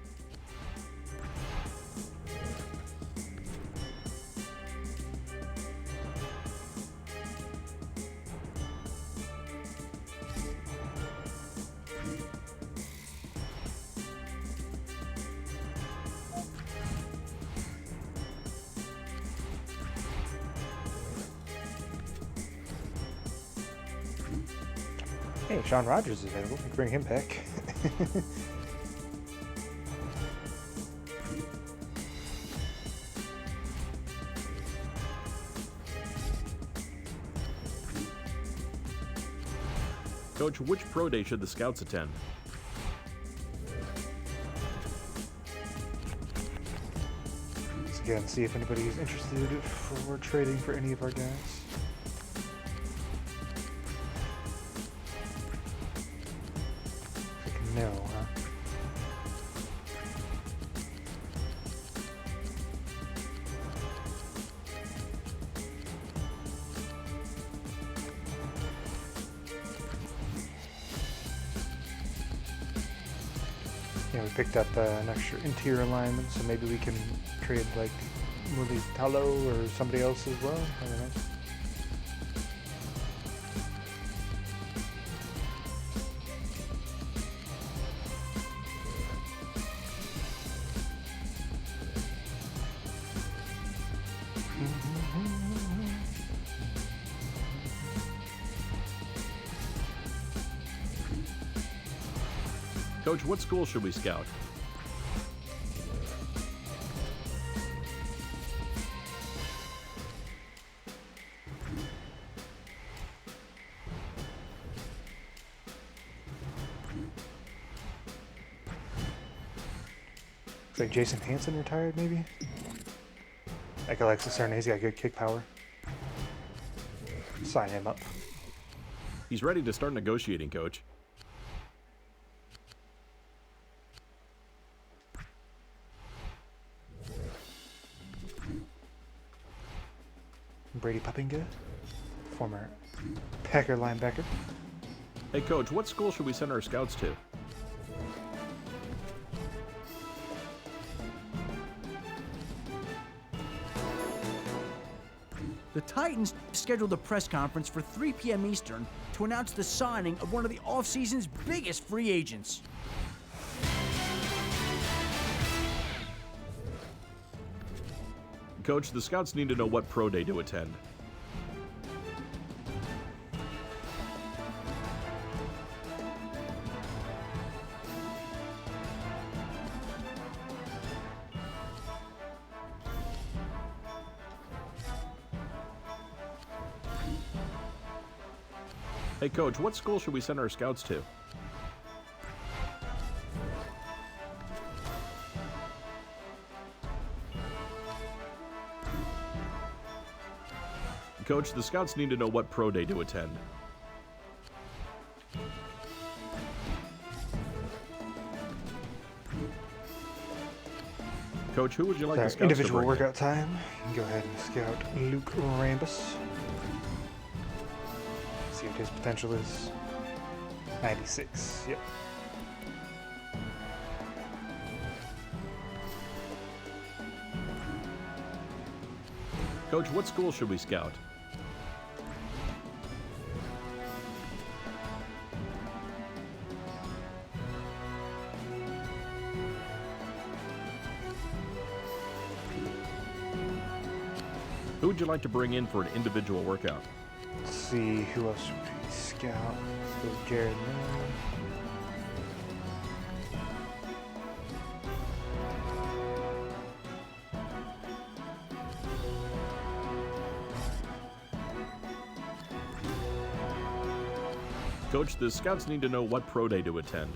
Hey, Sean Rogers is available. We can bring him back. Coach, which pro day should the scouts attend? Let's again see if anybody is interested for trading for any of our guys. No, huh? Yeah, we picked up an extra interior alignment, so maybe we can trade like Talo or somebody else as well. I don't know. Coach, what school should we scout? Looks like Jason Hansen retired, maybe? Like Alexis Sarnez got good kick power. Sign him up. He's ready to start negotiating, Coach. Brady Puppinga, former Packer linebacker. Hey, Coach, what school should we send our scouts to? The Titans scheduled a press conference for 3 p.m. Eastern to announce the signing of one of the offseason's biggest free agents. Coach, the scouts need to know what pro day to attend. Hey, Coach, what school should we send our scouts to? Coach, the scouts need to know what pro day to attend. Coach, who would you like the scouts individual to bring workout time. You can go ahead and scout Luke Rambus. See what his potential is. 96. Yep. Coach, what school should we scout? Who would you like to bring in for an individual workout? Let's see who else would we scout. Let's go with Jared Miller. Coach, the scouts need to know what pro day to attend.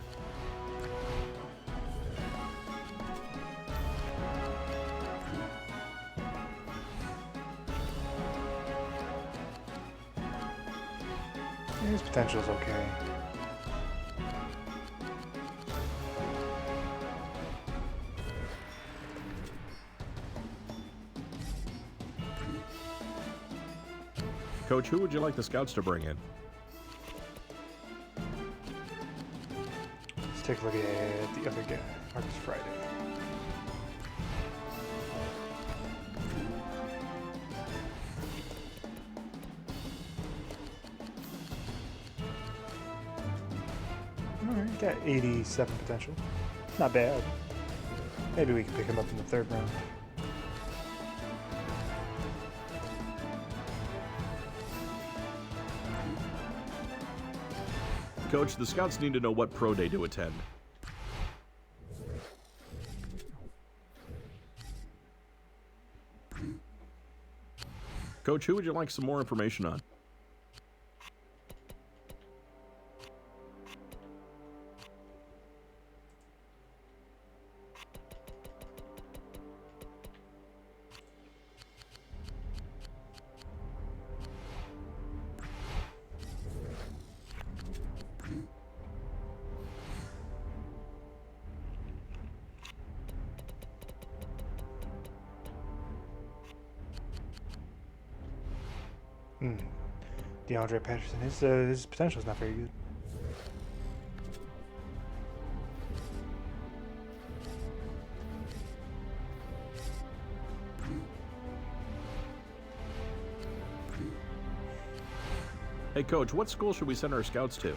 His potential is okay. Coach, who would you like the scouts to bring in? Let's take a look at the other guy, Marcus Friday. Alright, got 87 potential. Not bad. Maybe we can pick him up in the 3rd round. Coach, the scouts need to know what pro day to attend. Coach, who would you like some more information on? DeAndre Patterson, his potential is not very good. Hey, Coach, what school should we send our scouts to?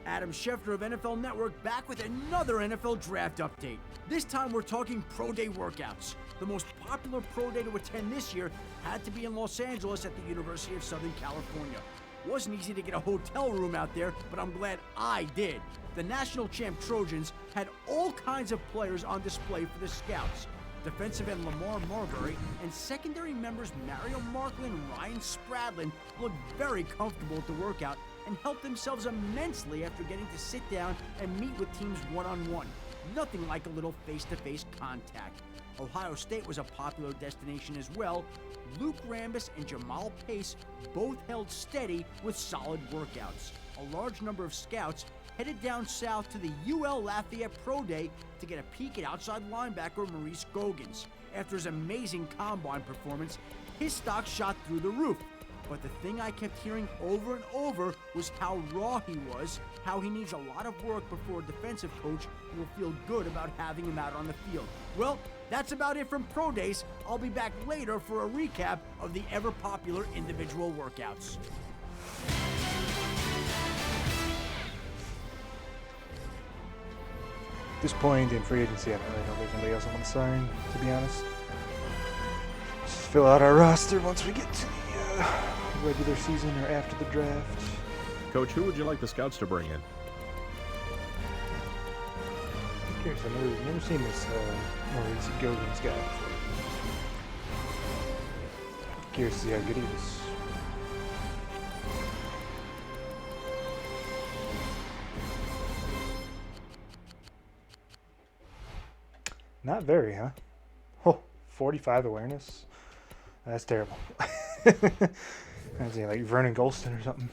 Adam Schefter of NFL Network back with another NFL draft update. This time we're talking pro day workouts. The most popular pro day to attend this year had to be in Los Angeles at the University of Southern California. Wasn't easy to get a hotel room out there, but I'm glad I did. The national champ Trojans had all kinds of players on display for the scouts. Defensive end Lamar Marbury and secondary members Mario Marklin and Ryan Spradlin looked very comfortable at the workout and helped themselves immensely after getting to sit down and meet with teams one-on-one. Nothing like a little face-to-face contact. Ohio State was a popular destination as well. Luke Rambis and Jamal Pace both held steady with solid workouts. A large number of scouts headed down south to the UL Lafayette Pro Day to get a peek at outside linebacker Maurice Gogans. After his amazing combine performance, his stock shot through the roof. But the thing I kept hearing over and over was how raw he was, how he needs a lot of work before a defensive coach will feel good about having him out on the field. Well, that's about it from Pro Days. I'll be back later for a recap of the ever-popular individual workouts. At this point in free agency, I don't really know if there's anybody else I want to sign, to be honest. Just fill out our roster once we get to the regular season or after the draft. Coach, who would you like the scouts to bring in? I'm curious, I've never seen this Maurice Gogans guy before. Curious to see how good he is. Not very, huh? Oh, 45 awareness. That's terrible. That's like Vernon Golston or something.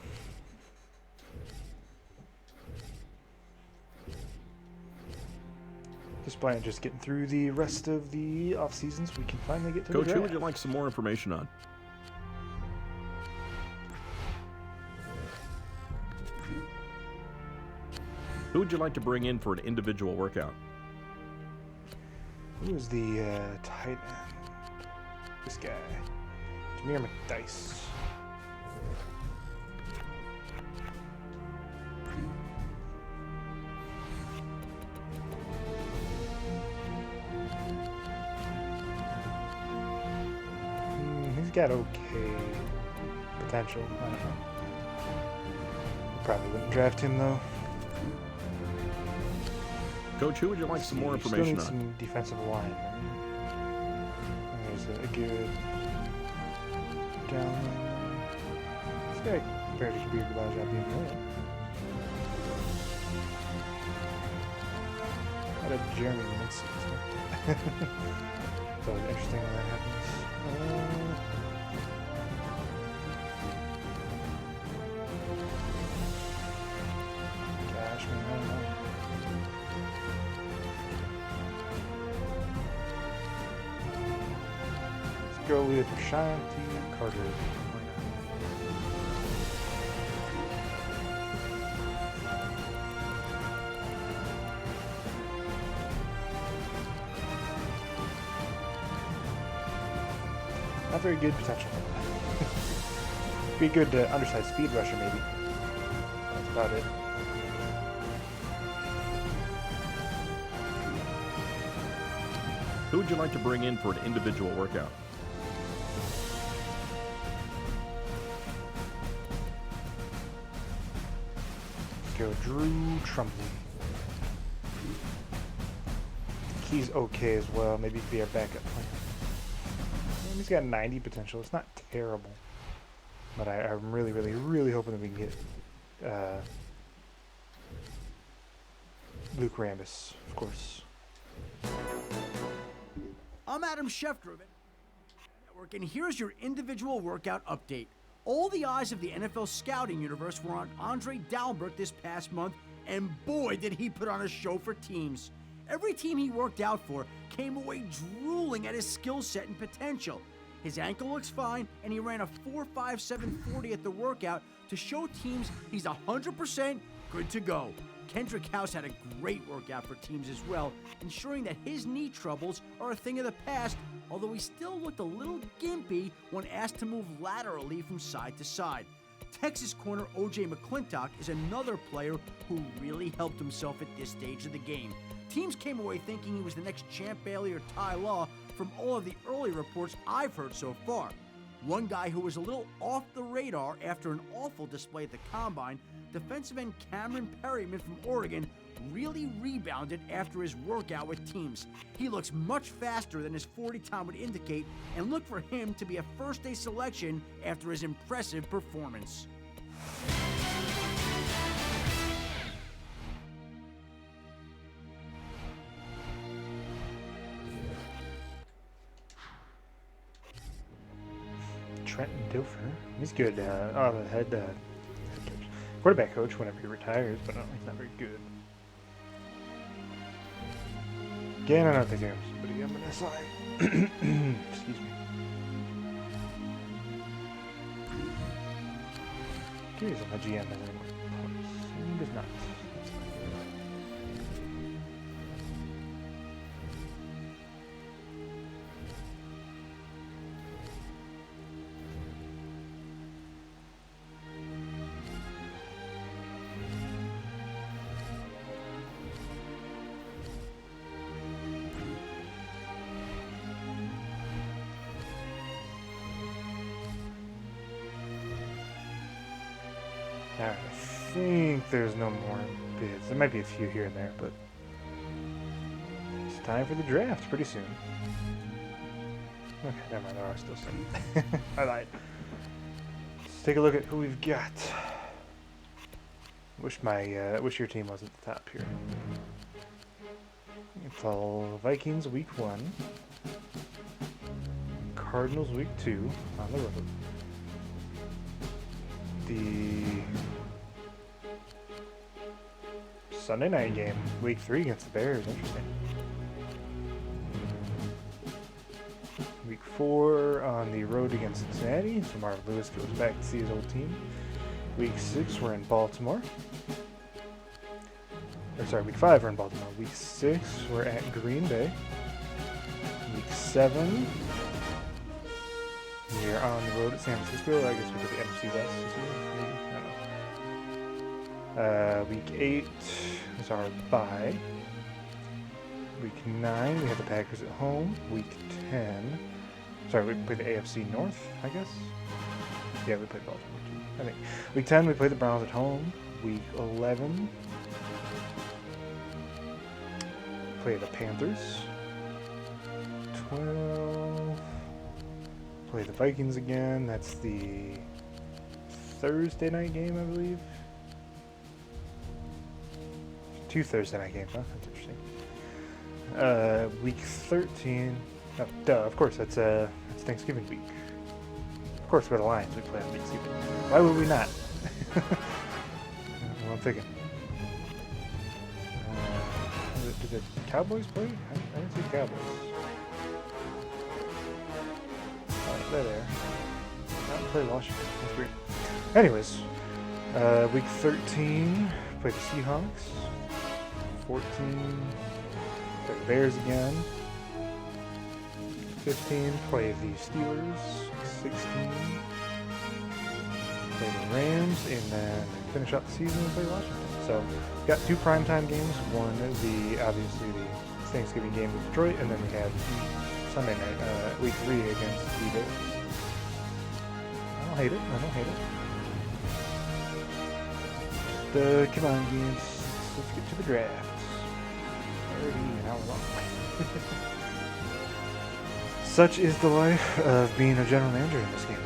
Just plan just getting through the rest of the off season so we can finally get to Coach, the draft. who would you like some more information on? Who would you like to bring in for an individual workout? Who is the tight end? This guy. Jameer McDice. He's got okay potential. I don't know. Probably wouldn't draft him though. Coach, who would you like some more information Still need some defensive line. There's a good down. This guy compared to Kabir Elijah being good. What a Jeremy Mincy. It's always interesting when that happens. Gosh, man, I don't know. Go with Shanti Carter. Not very good potential. Be a good undersized speed rusher, maybe. That's about it. Who would you like to bring in for an individual workout? Go Drew Trumley. He's okay as well. Maybe he could be our backup plan. He's got 90 potential. It's not terrible. But I'm really, really, really hoping that we can get Luke Rambis, of course. I'm Adam Schefter of Network, and here's your individual workout update. All the eyes of the NFL scouting universe were on Andre Dalbert this past month, and boy did he put on a show for teams. Every team he worked out for came away drooling at his skill set and potential. His ankle looks fine, and he ran a 4.57 40 at the workout to show teams he's 100% good to go. Kendrick House had a great workout for teams as well, ensuring that his knee troubles are a thing of the past, although he still looked a little gimpy when asked to move laterally from side to side. Texas corner O.J. McClintock is another player who really helped himself at this stage of the game. Teams came away thinking he was the next Champ Bailey or Ty Law from all of the early reports I've heard so far. One guy who was a little off the radar after an awful display at the Combine, defensive end Cameron Perryman from Oregon, really rebounded after his workout with teams. He looks much faster than his 40 time would indicate, and look for him to be a first-day selection after his impressive performance. Trenton Dilfer. He's good. The head coach. Quarterback coach whenever he retires, but I don't think he's not very good. Again, I don't think I'm somebody I'm gonna assign. Excuse me. Curious if my GM has any more points. He does not. That's not good. Alright, I think there's no more bids. There might be a few here and there, but it's time for the draft pretty soon. Okay, never mind, there are still some. I lied. Let's take a look at who we've got. Wish your team was at the top here. So Vikings week 1. Cardinals week 2 on the road. The Sunday night game, week 3 against the Bears. Interesting. Week 4 on the road against Cincinnati. So Marvin Lewis goes back to see his old team. Week 6 we're in Baltimore. Week 5 we're in Baltimore. Week 6 we're at Green Bay. Week 7 we're on the road at San Francisco. I guess we go to the NFC West this year. Maybe. I don't know. Week 8 is our bye. Week 9 we have the Packers at home. Week 10. We play the AFC North, I guess. Yeah, we play Baltimore too, I think. Week 10 we play the Browns at home. Week 11 play the Panthers. 12 play the Vikings again. That's the Thursday night game, I believe. 2 Thursday night games, huh? That's interesting. Week 13. Oh, duh, of course, that's Thanksgiving week. Of course, we're the Lions. We play on Thanksgiving. Why would we not? Well, I'm thinking. Did the Cowboys play? I didn't see the Cowboys. They're there. Not play Washington. That's weird. Anyways, week 13, play the Seahawks. 14, play the Bears again. 15, play the Steelers. 16, play the Rams, and then finish out the season and play Washington. So, got 2 primetime games. One, obviously the Thanksgiving game with Detroit, and then we have Sunday night, week 3 against the Bears. I don't hate it. Come on, games. Let's get to the draft. Already an hour long. Such is the life of being a general manager in this game.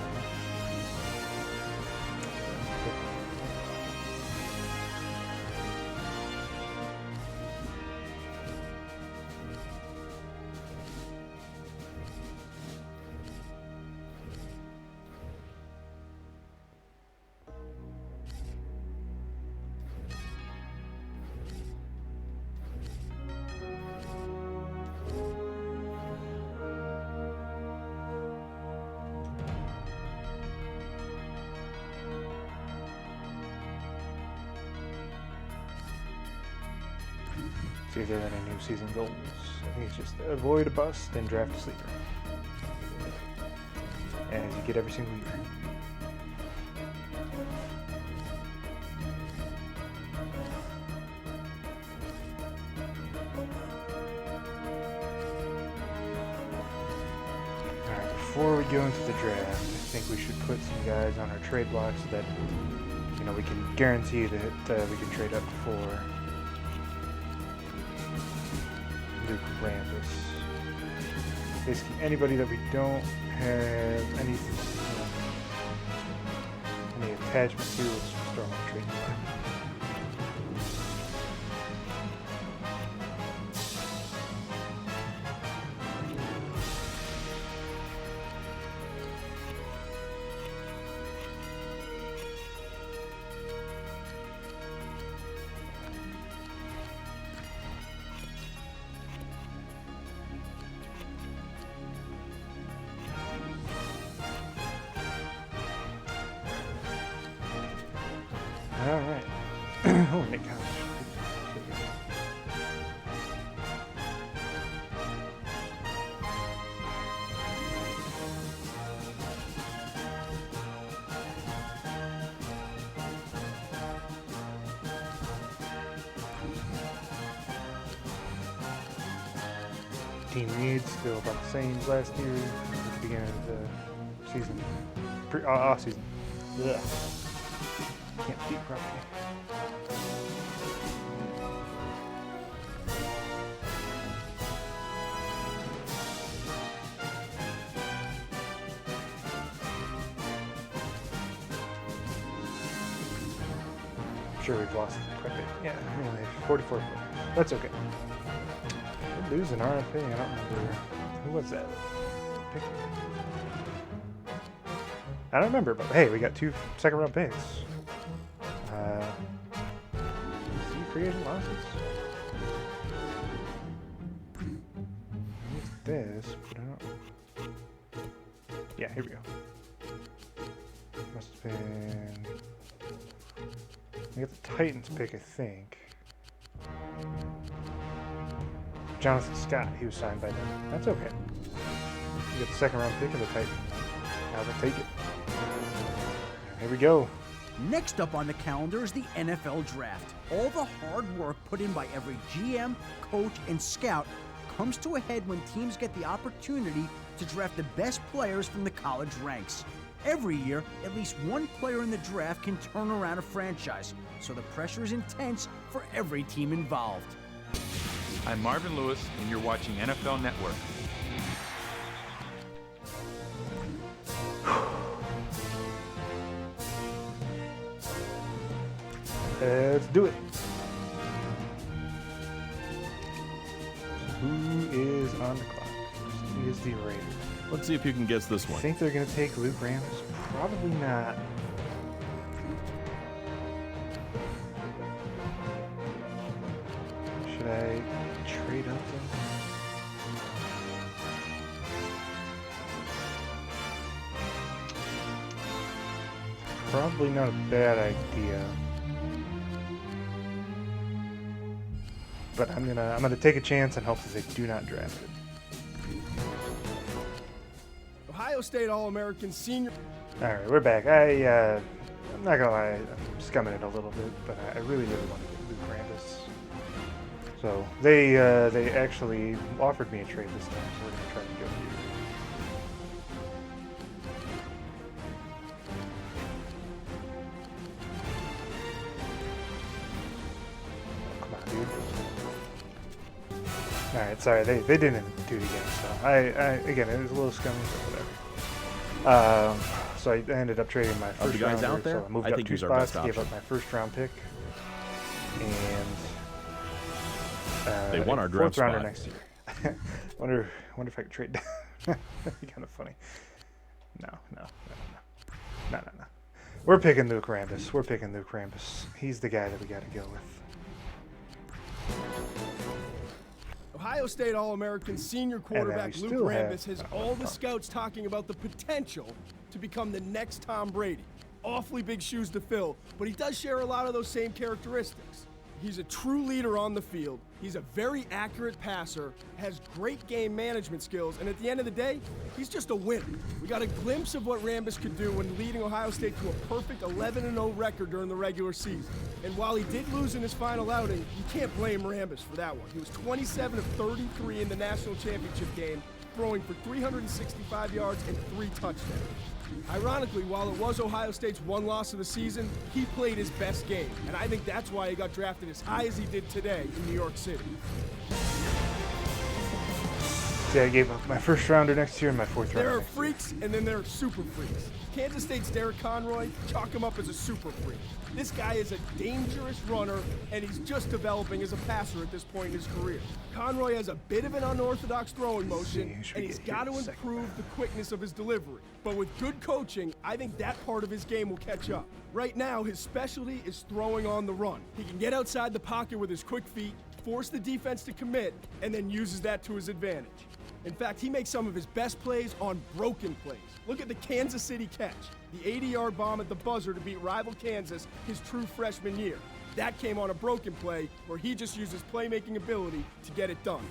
See if there are any new season goals. I think it's just avoid a bust and draft a sleeper. As you get every single year. Alright, before we go into the draft, I think we should put some guys on our trade block so that, you know, we can guarantee that we can trade up for Luke Rambis. Basically anybody that we don't have any attachment to, let's just throw them on trade block. Alright. Oh, Nick Collins. Team needs still about the same as last year at the beginning of the season. Off season. Ugh. Can't speak properly. I'm sure we've lost quite a bit. Yeah, anyway, 44 players. That's okay. We're losing RFA. I don't remember. Who was that? Pick. I don't remember, but hey, we got 2 second-round picks. See free agent losses. What's this? But I don't. Yeah, here we go. Must have been. We got the Titans pick, I think. Jonathan Scott, he was signed by them. That's okay. You got the second-round pick of the Titans. Now they'll take it. Here we go. Next up on the calendar is the NFL Draft. All the hard work put in by every GM, coach, and scout comes to a head when teams get the opportunity to draft the best players from the college ranks. Every year, at least one player in the draft can turn around a franchise, so the pressure is intense for every team involved. I'm Marvin Lewis, and you're watching NFL Network. Let's do it. Who is on the clock? Who is the Raiders? Let's see if you can guess this I one. think they're going to take Luke Rambis. Probably not. Should I trade up then? Probably not a bad idea. But I'm gonna take a chance and hope that they do not draft it. Ohio State All-American senior. All right, we're back. I'm not gonna lie, I'm scumming it a little bit, but I really want to get Luke Rambis. So they actually offered me a trade this time, so we're gonna try to go here. Oh, come on, dude. All right, sorry, they didn't do it again. So I again, it was a little scummy, but whatever. So I ended up trading my first the guys rounder, out there? so I moved I up think 2 he's our spots, best gave up option. my first round pick, and They won our draft 4th rounder spot. next year. wonder if I could trade down. That'd be kind of funny. No. We're picking Luke Rambis. He's the guy that we got to go with. Ohio State All-American senior quarterback we Luke still have- Rambis has all the scouts talking about the potential to become the next Tom Brady. Awfully big shoes to fill, but he does share a lot of those same characteristics. He's a true leader on the field, He's a very accurate passer, has great game management skills, and at the end of the day, he's just a winner. We got a glimpse of what Rambis could do when leading Ohio State to a perfect 11-0 record during the regular season. And while he did lose in his final outing, you can't blame Rambis for that one. He was 27 of 33 in the national championship game, throwing for 365 yards and 3 touchdowns. Ironically, while it was Ohio State's one loss of the season, he played his best game, and I think that's why he got drafted as high as he did today in New York City. See, I gave up my first rounder next year and my fourth rounder. There are freaks, and then there are super freaks. Kansas State's Derek Conroy, chalk him up as a super freak. This guy is a dangerous runner, and he's just developing as a passer at this point in his career. Conroy has a bit of an unorthodox throwing motion, and he's got to improve the quickness of his delivery. But with good coaching, I think that part of his game will catch up. Right now, his specialty is throwing on the run. He can get outside the pocket with his quick feet, force the defense to commit, and then uses that to his advantage. In fact, he makes some of his best plays on broken plays. Look at the Kansas City catch, the 80-yard bomb at the buzzer to beat rival Kansas his true freshman year. That came on a broken play where he just used his playmaking ability to get it done.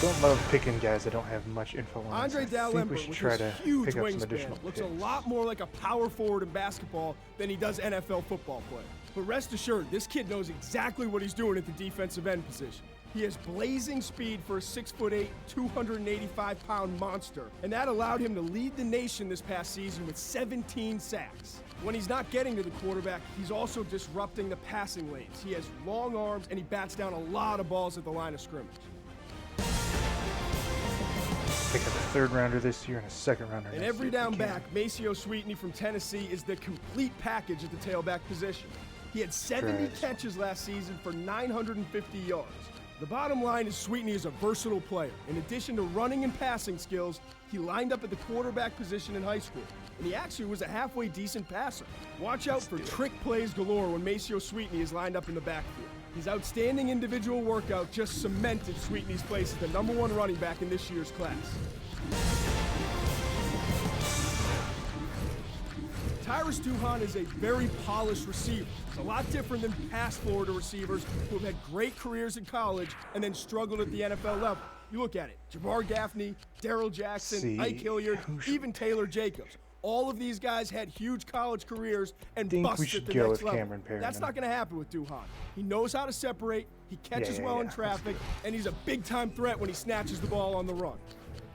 Don't love picking guys that don't have much info on. Andre Dalembert, with his huge wingspan, looks a lot more like a power forward in basketball than he does NFL football play. But rest assured, this kid knows exactly what he's doing at the defensive end position. He has blazing speed for a 6'8", 285-pound monster, and that allowed him to lead the nation this past season with 17 sacks. When he's not getting to the quarterback, he's also disrupting the passing lanes. He has long arms, and he bats down a lot of balls at the line of scrimmage. Pick up a third rounder this year and a second rounder next And every year down back, Maceo Sweetney from Tennessee is the complete package at the tailback position. He had 70 catches last season for 950 yards. The bottom line is Sweetney is a versatile player. In addition to running and passing skills, he lined up at the quarterback position in high school, and he actually was a halfway decent passer. Watch out for trick plays galore when Maceo Sweetney is lined up in the backfield. His outstanding individual workout just cemented Sweetney's place as the #1 running back in this year's class. Tyrus Duhan is a very polished receiver. It's a lot different than past Florida receivers who have had great careers in college and then struggled at the NFL level. You look at it, Jabbar Gaffney, Darrell Jackson, Ike Hilliard, even Taylor Jacobs. All of these guys had huge college careers and busted at the next level. That's not going to happen with Duhan. He knows how to separate, he catches well in traffic, and he's a big-time threat when he snatches the ball on the run.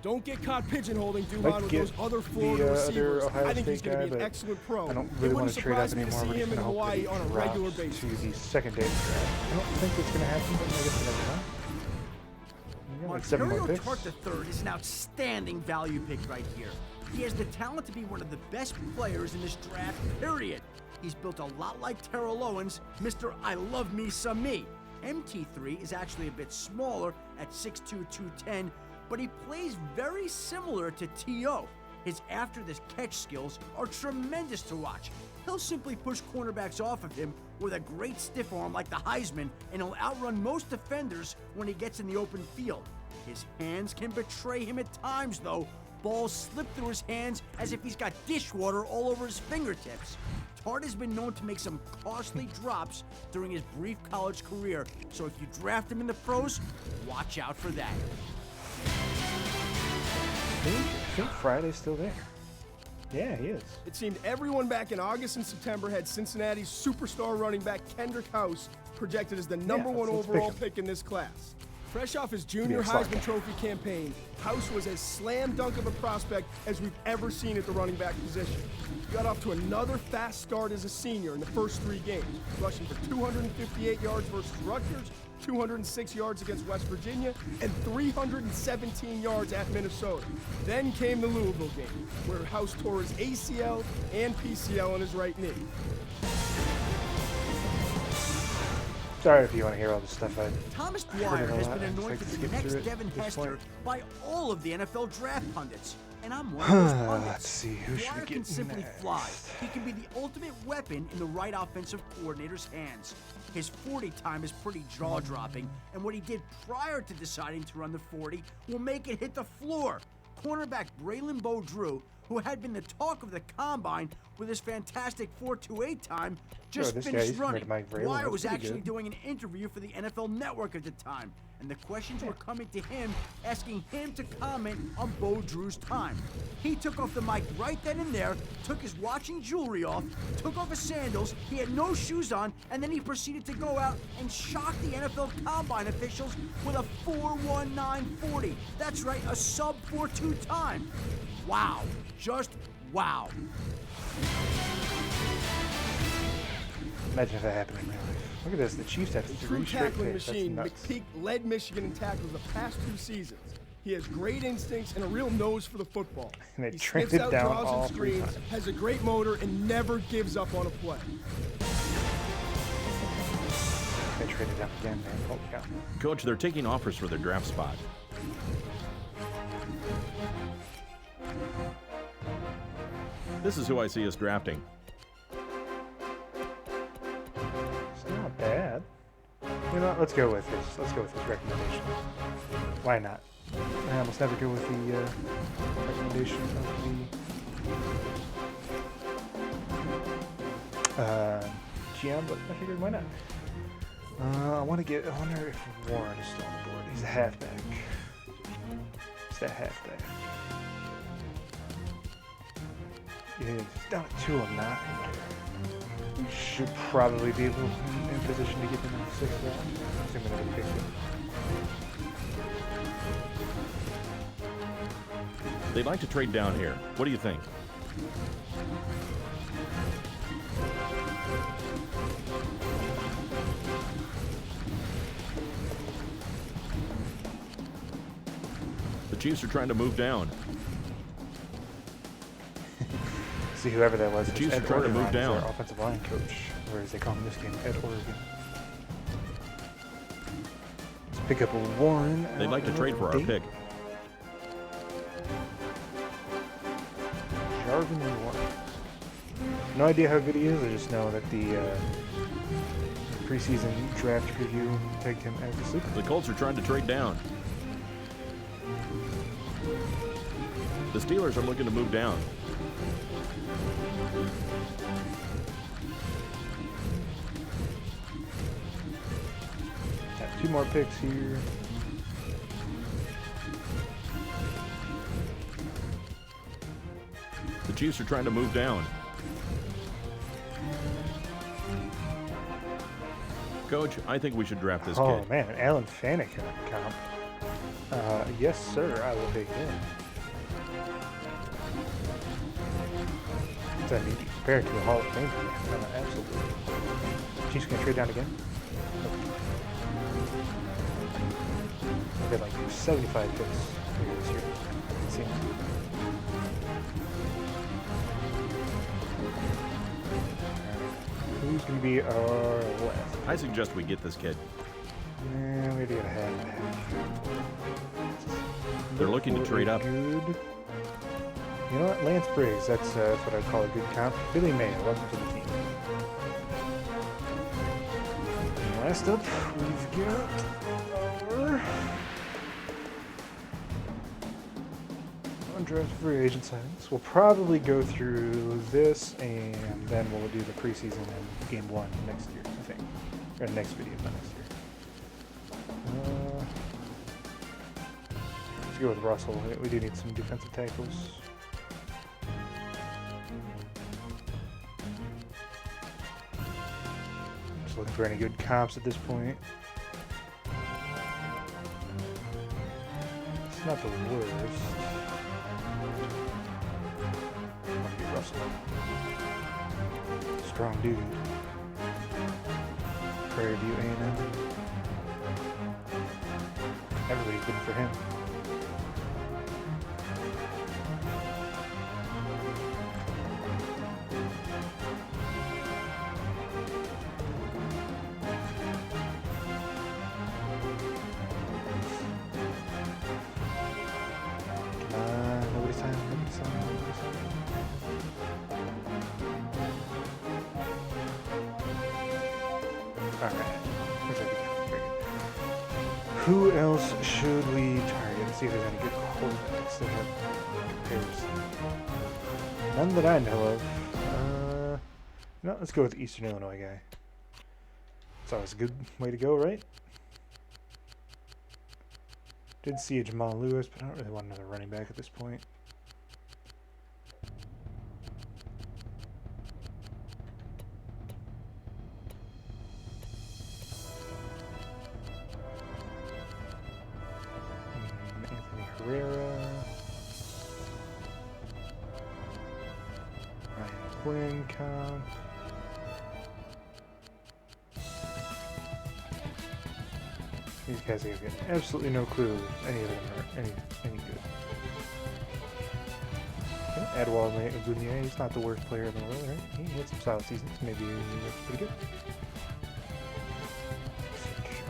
Don't get caught pigeonholing Duhan with those other Florida receivers. I think he's going to be an excellent pro. I don't really want to trade up me anymore. to see him in Hawaii on a regular basis. To the secondary draft. I don't think it's going to happen, but I guess you never know. Martario Tart III is an outstanding value pick right here. He has the talent to be one of the best players in this draft, period. He's built a lot like Terrell Owens, Mr. I Love Me Some Me. MT3 is actually a bit smaller at 6'2", 210, but he plays very similar to T.O. His after-the-catch skills are tremendous to watch. He'll simply push cornerbacks off of him with a great stiff arm like the Heisman, and he'll outrun most defenders when he gets in the open field. His hands can betray him at times, though. Balls slip through his hands as if he's got dishwater all over his fingertips. Tart has been known to make some costly drops during his brief college career, so if you draft him in the pros, watch out for that. I think Friday's still there. Yeah, he is. It seemed everyone back in August and September had Cincinnati's superstar running back Kendrick House projected as the #1 overall pick in this class. Fresh off his junior Heisman Trophy campaign, House was as slam dunk of a prospect as we've ever seen at the running back position. He got off to another fast start as a senior in the first 3 games, rushing for 258 yards versus Rutgers, 206 yards against West Virginia, and 317 yards at Minnesota. Then came the Louisville game, where House tore his ACL and PCL on his right knee. Sorry if you want to hear all this stuff. Thomas Dwyer has been anointed the next Devin Hester by all of the NFL draft pundits, and I'm one of those pundits. Let's see, who should we get can simply next? fly. He can be the ultimate weapon in the right offensive coordinator's hands. His 40 time is pretty jaw-dropping, and what he did prior to deciding to run the 40 will make it hit the floor. Cornerback Braylon Beaudrew who had been the talk of the combine with his fantastic 4.28 time, just this finished guy's running. Mike Vrabel. Dwyer That's was pretty actually good. doing an interview for the NFL Network at the time, and the questions were coming to him, asking him to comment on Bo Drew's time. He took off the mic right then and there, took his watch and jewelry off, took off his sandals, he had no shoes on, and then he proceeded to go out and shock the NFL Combine officials with a 4.1940. That's right, a sub-4.2 time. Wow. Just wow. Imagine if that happened in real life. Look at this. The Chiefs have The 3 true straight tackling picks. That's machine, nuts. McPeak led Michigan in tackles the past 2 seasons. He has great instincts and a real nose for the football. And they He trimmed sniffs it out down draws all and 3 screens, times. has a great motor, and never gives up on a play. They traded up again, man. Holy cow. Coach, they're taking offers for their draft spot. This is who I see us drafting. It's not bad. You know, let's go with this. Let's go with this recommendation. Why not? I almost never go with the recommendation of the GM, but I figured why not? I wonder if Warren is still on the board. He's a halfback. He's that halfback. Yeah, he's down at 2 on that. We should probably be able in position to get him in the 6th round. Assuming that we pick him. They'd like to trade down here. What do you think? The Chiefs are trying to move down. See, whoever that was, The Chiefs Ed are trying to Orgeron move is down. their offensive line coach, or as they call him this game, Ed Oregon. Let's pick up a Warren. They'd like to trade for our pick. Jarvin Warren. No idea how good he is. I just know that the preseason draft preview pegged him as a sleeper. The Colts are trying to trade down. The Steelers are looking to move down. Got 2 more picks here. The Chiefs are trying to move down. Coach, I think we should draft this Oh kid. man, Alan Faneca comp. Yes, sir. I will take him. Does that need to be compared to a Hall of Fame? Absolutely. Chiefs gonna trade down again? I've got like 75 picks here this year. It seems. Who's gonna be our left? I suggest we get this kid. Yeah, we gotta have that. They're looking to trade up. Good. You know what? Lance Briggs, that's what I'd call a good comp. Billy Mayo, welcome to the team. And last up, we've got our undrafted free agent signings. We'll probably go through this, and then we'll do the preseason and game 1 next year, I think. Or next video, not next year. Let's go with Russell. We do need some defensive tackles. Just looking for any good comps at this point. It's not the worst. Might be Russell. Strong dude. Prairie View A&M. Everybody's been for him. Nobody's signed. Alright. Who else should we target? see if there's any good quarterbacks that have pairs. None that I know of. No, let's go with the Eastern Illinois guy. It's always a good way to go, right? Did see a Jamal Lewis, but I don't really want another running back at this point. Anthony Herrera. Ryan Quinn comp. These guys have got absolutely no clue if any of them are any good. Okay, Adwal Gunier, he's not the worst player in the world, right? He had some solid seasons. Maybe he was pretty good.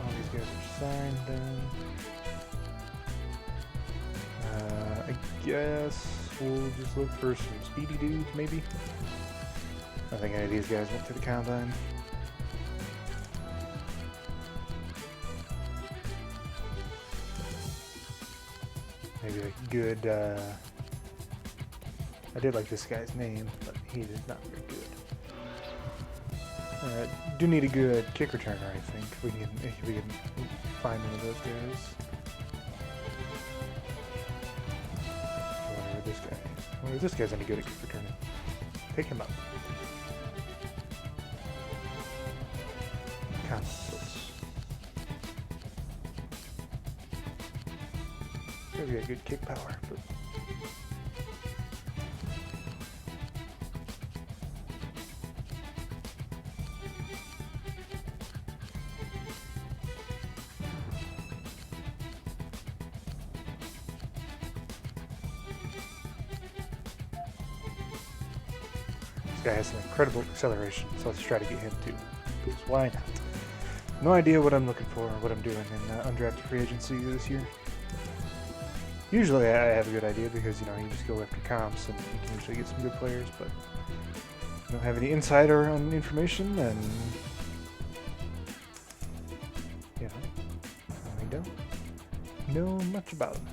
All these guys are signed then. I guess we'll just look for some speedy dudes, maybe. I don't think any of these guys went to the combine. Maybe a good, I did like this guy's name, but he is not very good. Do need a good kick returner, I think. If we can find one of those guys. I wonder if this guy's any good at kick returning. Pick him up. Consoles. Maybe a good kick power, but this guy has some incredible acceleration, so let's try to get him too. Because why not? No idea what I'm looking for or what I'm doing in undrafted free agency this year. Usually I have a good idea because, you know, you just go after comps and you can usually get some good players, but I don't have any insider on information, and, you know, I don't know much about them.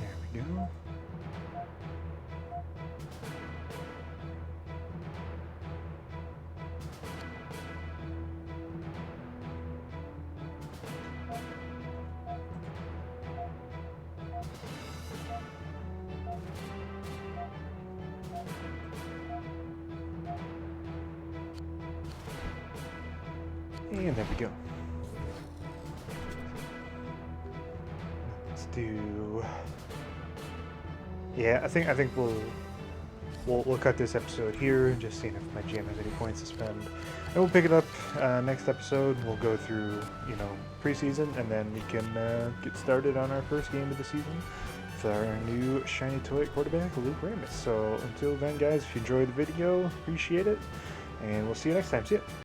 There we go. And there we go. Let's do. Yeah, I think we'll cut this episode here, just seeing if my GM has any points to spend, and we'll pick it up next episode. We'll go through, you know, preseason, and then we can get started on our first game of the season with our new shiny toy quarterback, Luke Ramus. So until then, guys, if you enjoyed the video, appreciate it, and we'll see you next time. See ya.